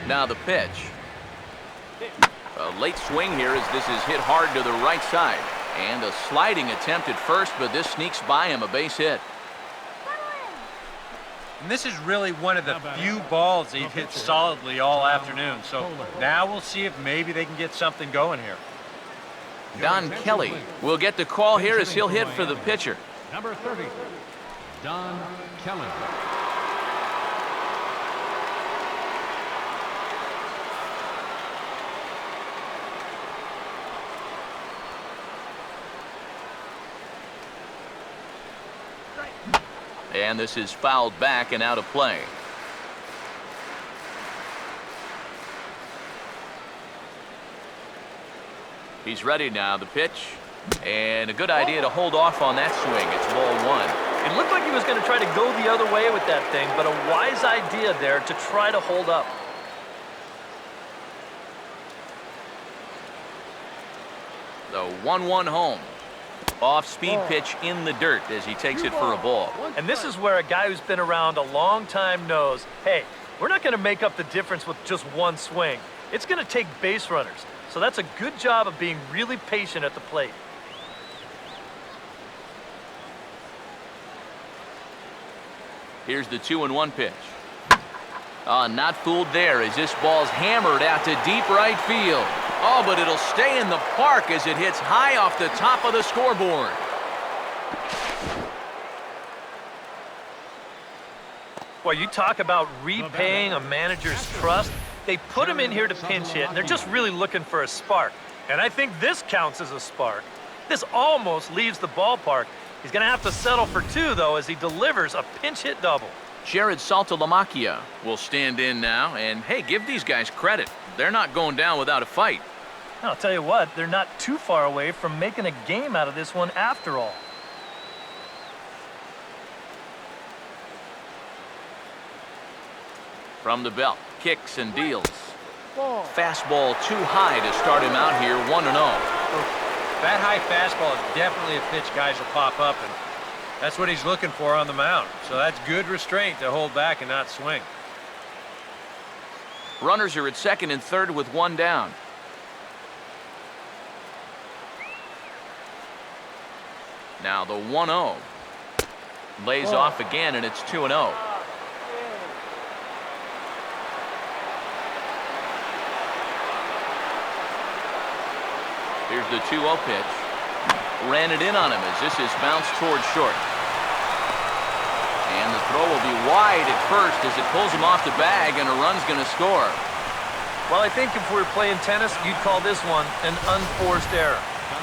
Now the pitch. A late swing here as this is hit hard to the right side. And a sliding attempt at first, but this sneaks by him, a base hit. And this is really one of the few balls they've hit solidly all afternoon. So now we'll see if maybe they can get something going here. Don Kelly will get the call here as he'll hit for the pitcher. Number 30, Don Kelly. And this is fouled back and out of play. He's ready now, the pitch. And a good idea to hold off on that swing. It's ball 1. It looked like he was going to try to go the other way with that thing, but a wise idea there to try to hold up. The 1-1 home. Off-speed pitch in the dirt as he takes it for a ball. And this is where a guy who's been around a long time knows, hey, we're not going to make up the difference with just one swing. It's going to take base runners. So that's a good job of being really patient at the plate. Here's the 2-1 pitch. Not fooled there as this ball's hammered out to deep right field. Oh, but it'll stay in the park as it hits high off the top of the scoreboard. Well, you talk about repaying a manager's trust. They put him in here to pinch hit, and they're just really looking for a spark. And I think this counts as a spark. This almost leaves the ballpark. He's going to have to settle for 2, though, as he delivers a pinch hit double. Jared Saltalamacchia will stand in now, and hey, give these guys credit. They're not going down without a fight. I'll tell you what, they're not too far away from making a game out of this one after all. From the belt, kicks and deals. Fastball too high to start him out here, 1-0. That high fastball is definitely a pitch guys will pop up, and that's what he's looking for on the mound. So that's good restraint to hold back and not swing. Runners are at second and third with 1 down. Now the 1-0. Lays off again, and it's 2-0. Here's the 2-0 pitch. Ran it in on him as this is bounced towards short. And the throw will be wide at first as it pulls him off the bag, and a run's going to score. Well, I think if we were playing tennis, you'd call this one an unforced error.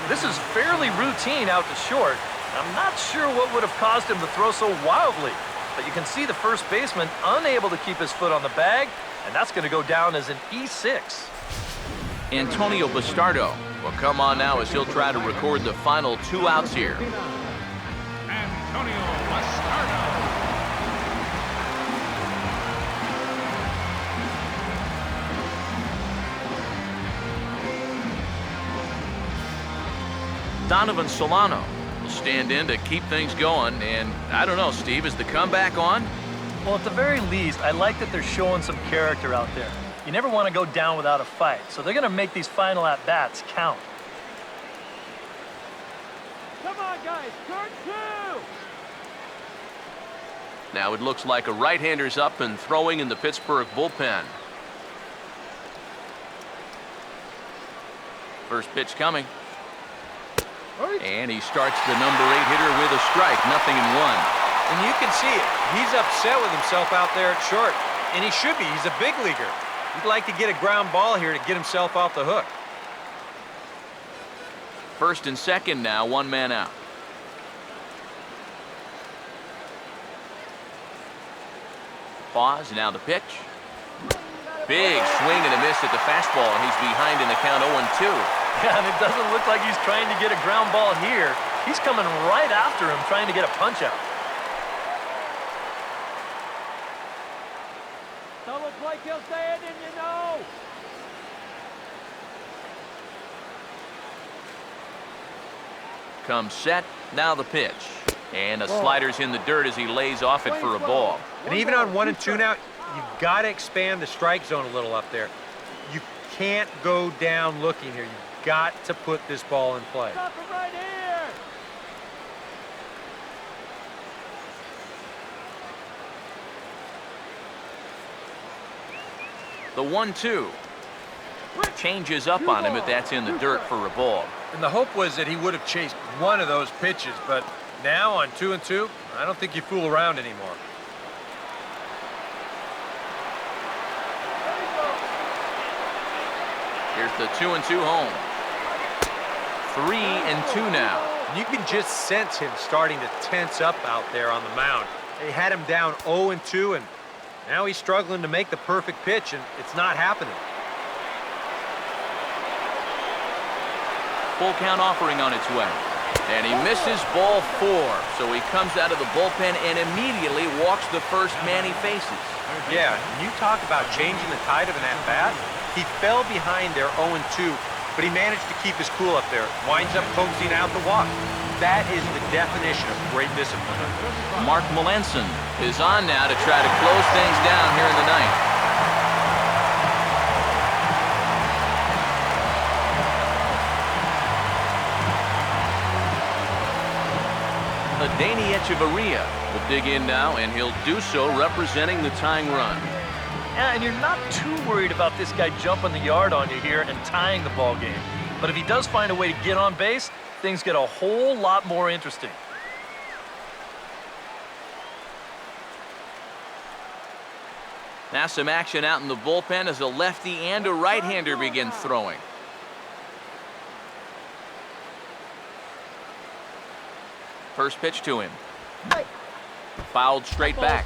This is fairly routine out to short. I'm not sure what would have caused him to throw so wildly, but you can see the first baseman unable to keep his foot on the bag, and that's going to go down as an E6. Antonio Bastardo will come on now as he'll try to record the final 2 outs here. Antonio Bastardo. Donovan Solano will stand in to keep things going, and I don't know, Steve, is the comeback on? Well, at the very least, I like that they're showing some character out there. You never want to go down without a fight, so they're going to make these final at-bats count. Come on, guys. Turn 2. Now it looks like a right-hander's up and throwing in the Pittsburgh bullpen. First pitch coming. And he starts the number 8 hitter with a strike, 0-1. And you can see it. He's upset with himself out there at short. And he should be. He's a big leaguer. He'd like to get a ground ball here to get himself off the hook. First and second now, 1 man out. Pause, now the pitch. Big swing and a miss at the fastball, and he's behind in the count 0-2. Yeah, and it doesn't look like he's trying to get a ground ball here. He's coming right after him, trying to get a punch out. Don't look like he'll stay in, and you know. Comes set, now the pitch. And a slider's in the dirt as he lays off it for a ball. And even on 1 and 2 now, you've got to expand the strike zone a little up there. You can't go down looking here. You've got to put this ball in play. Stop it right here. The 1-2. Changes up on him, but that's in the dirt for a ball. And the hope was that he would have chased one of those pitches, but now on 2 and 2, I don't think you fool around anymore. Here's the 2-2 home. 3-2 now. You can just sense him starting to tense up out there on the mound. They had him down 0-2, and now he's struggling to make the perfect pitch, and it's not happening. Full count offering on its way. And he misses ball 4. So he comes out of the bullpen and immediately walks the first man he faces. Yeah, you talk about changing the tide of an at-bat. He fell behind there 0-2, but he managed to keep his cool up there. Winds up coaxing out the walk. That is the definition of great discipline. Mark Melanson is on now to try to close things down here in the ninth. Danny Echeverria will dig in now, and he'll do so representing the tying run. Yeah, and you're not too worried about this guy jumping the yard on you here and tying the ball game. But if he does find a way to get on base, things get a whole lot more interesting. Now some action out in the bullpen as a lefty and a right-hander begin throwing. First pitch to him. Fouled straight back.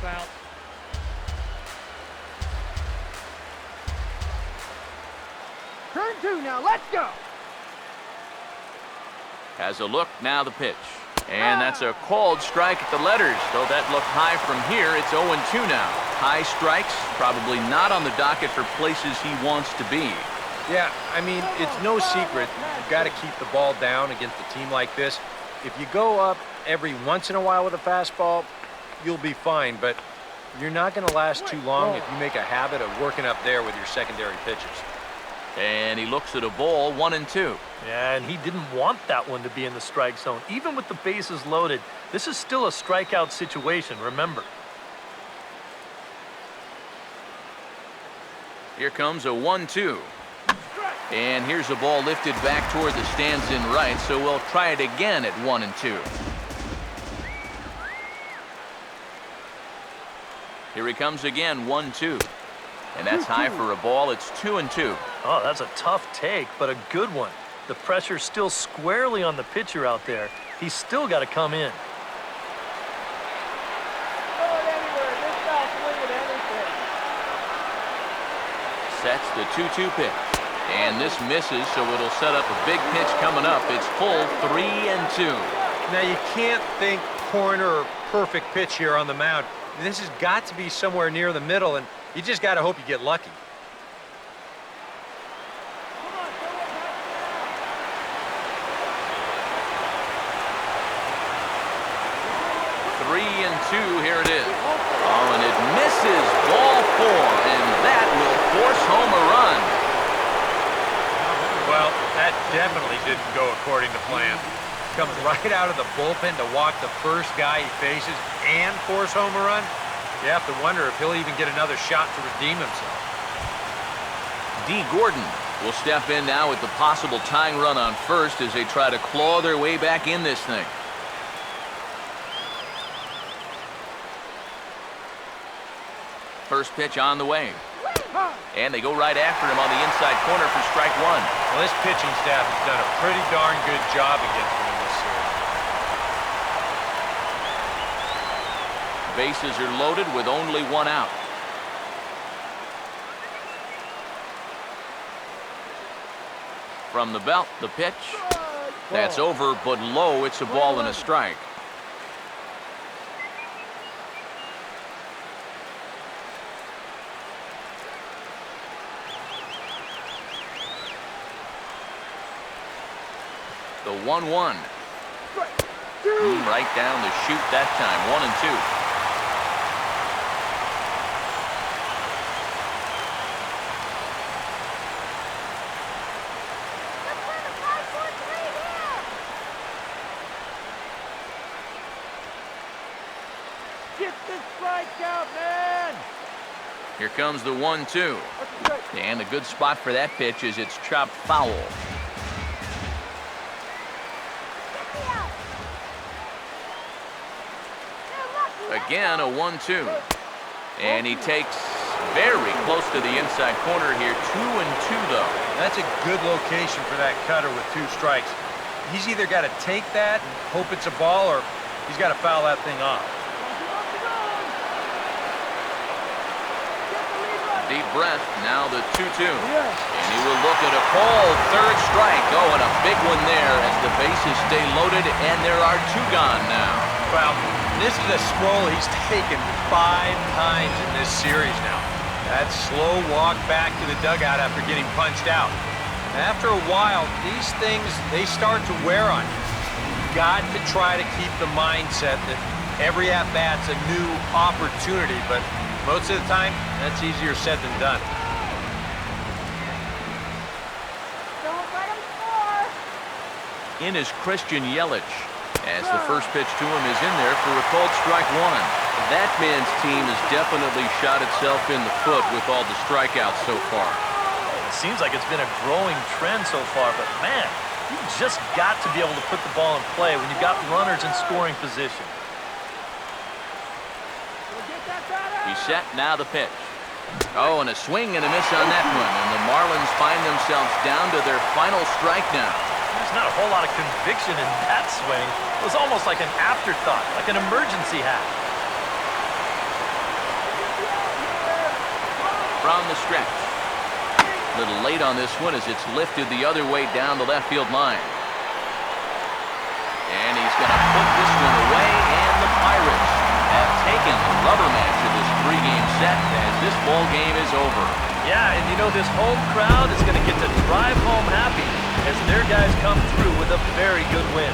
Turn 2 now, let's go. Has a look, now the pitch. And that's a called strike at the letters. Though that looked high from here, it's 0-2 now. High strikes, probably not on the docket for places he wants to be. Yeah, I mean, it's no secret. You've got to keep the ball down against a team like this. If you go up every once in a while with a fastball, you'll be fine, but you're not going to last too long if you make a habit of working up there with your secondary pitches. And he looks at a ball, 1-2. Yeah, and he didn't want that one to be in the strike zone. Even with the bases loaded, this is still a strikeout situation, remember. Here comes a 1-2. And here's a ball lifted back toward the stands in right, so we'll try it again at 1-2. Here he comes again, 1-2. And that's high for a ball. It's 2-2. Oh, that's a tough take, but a good one. The pressure's still squarely on the pitcher out there. He's still got to come in. Throw it anywhere. This guy's swinging anything. Sets the 2-2 pitch. And this misses, so it'll set up a big pitch coming up. It's full 3-2. Now, you can't think corner or perfect pitch here on the mound. This has got to be somewhere near the middle, and you just got to hope you get lucky. Come on, throw it back now. 3-2, here it is. Oh, and it misses, ball 4, and that will force home a run. Well, that definitely didn't go according to plan. Comes right out of the bullpen to walk the first guy he faces and force home a run. You have to wonder if he'll even get another shot to redeem himself. D. Gordon will step in now with the possible tying run on first as they try to claw their way back in this thing. First pitch on the way. And they go right after him on the inside corner for strike 1. Well, this pitching staff has done a pretty darn good job against him in this series. Bases are loaded with only 1 out. From the belt, the pitch. That's over, but low. It's a ball and a strike. The 1-1. Right down the chute that time. 1-2. Get this strike out, man. Here comes the 1-2. And a good spot for that pitch is it's chopped foul. Again, a 1-2. And he takes very close to the inside corner here. 2-2, though. That's a good location for that cutter with 2 strikes. He's either got to take that and hope it's a ball, or he's got to foul that thing off. Deep breath, now the 2-2. And he will look at a called third strike. Oh, and a big one there as the bases stay loaded, and there are 2 gone now. Well, this is a stroll he's taken 5 times in this series now. That slow walk back to the dugout after getting punched out. After a while, these things, they start to wear on you. got to try to keep the mindset that every at-bat's a new opportunity, but most of the time, that's easier said than done. Don't let him score. In is Christian Yelich, as the first pitch to him is in there for a called strike one. That man's team has definitely shot itself in the foot with all the strikeouts so far. It seems like it's been a growing trend so far, but man, you've just got to be able to put the ball in play when you've got runners in scoring position. He's set, now the pitch. Oh, and a swing and a miss on that one, and the Marlins find themselves down to their final strike now. There's not a whole lot of conviction in that swing. It was almost like an afterthought, like an emergency hack. From the stretch. A little late on this one as it's lifted the other way down the left field line. And he's going to put this one away, and the Pirates have taken the rubber match of this three-game set as this ball game is over. Yeah, and you know this home crowd is going to get to drive home happy as their guys come through with a very good win.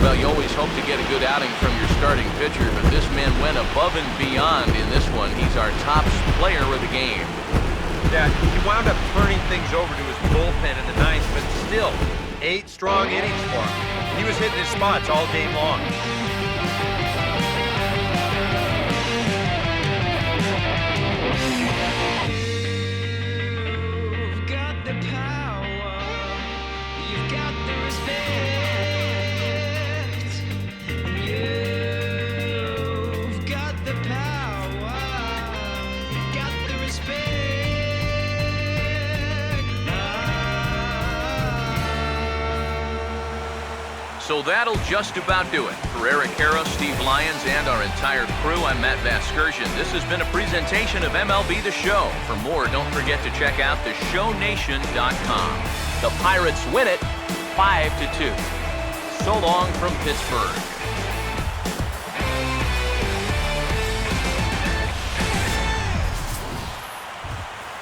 Well, you always hope to get a good outing from your starting pitcher, but this man went above and beyond in this one. He's our top player of the game. Yeah, he wound up turning things over to his bullpen in the ninth, but still, 8 strong innings for him. He was hitting his spots all game long. You've got the power, you've got the respect, you've got the power, you've got the respect. So that'll just about do it. For Eric Harrow, Steve Lyons, and our entire crew, I'm Matt Vasgersian. This has been a presentation of MLB The Show. For more, don't forget to check out theshownation.com. The Pirates win it 5-2. So long from Pittsburgh.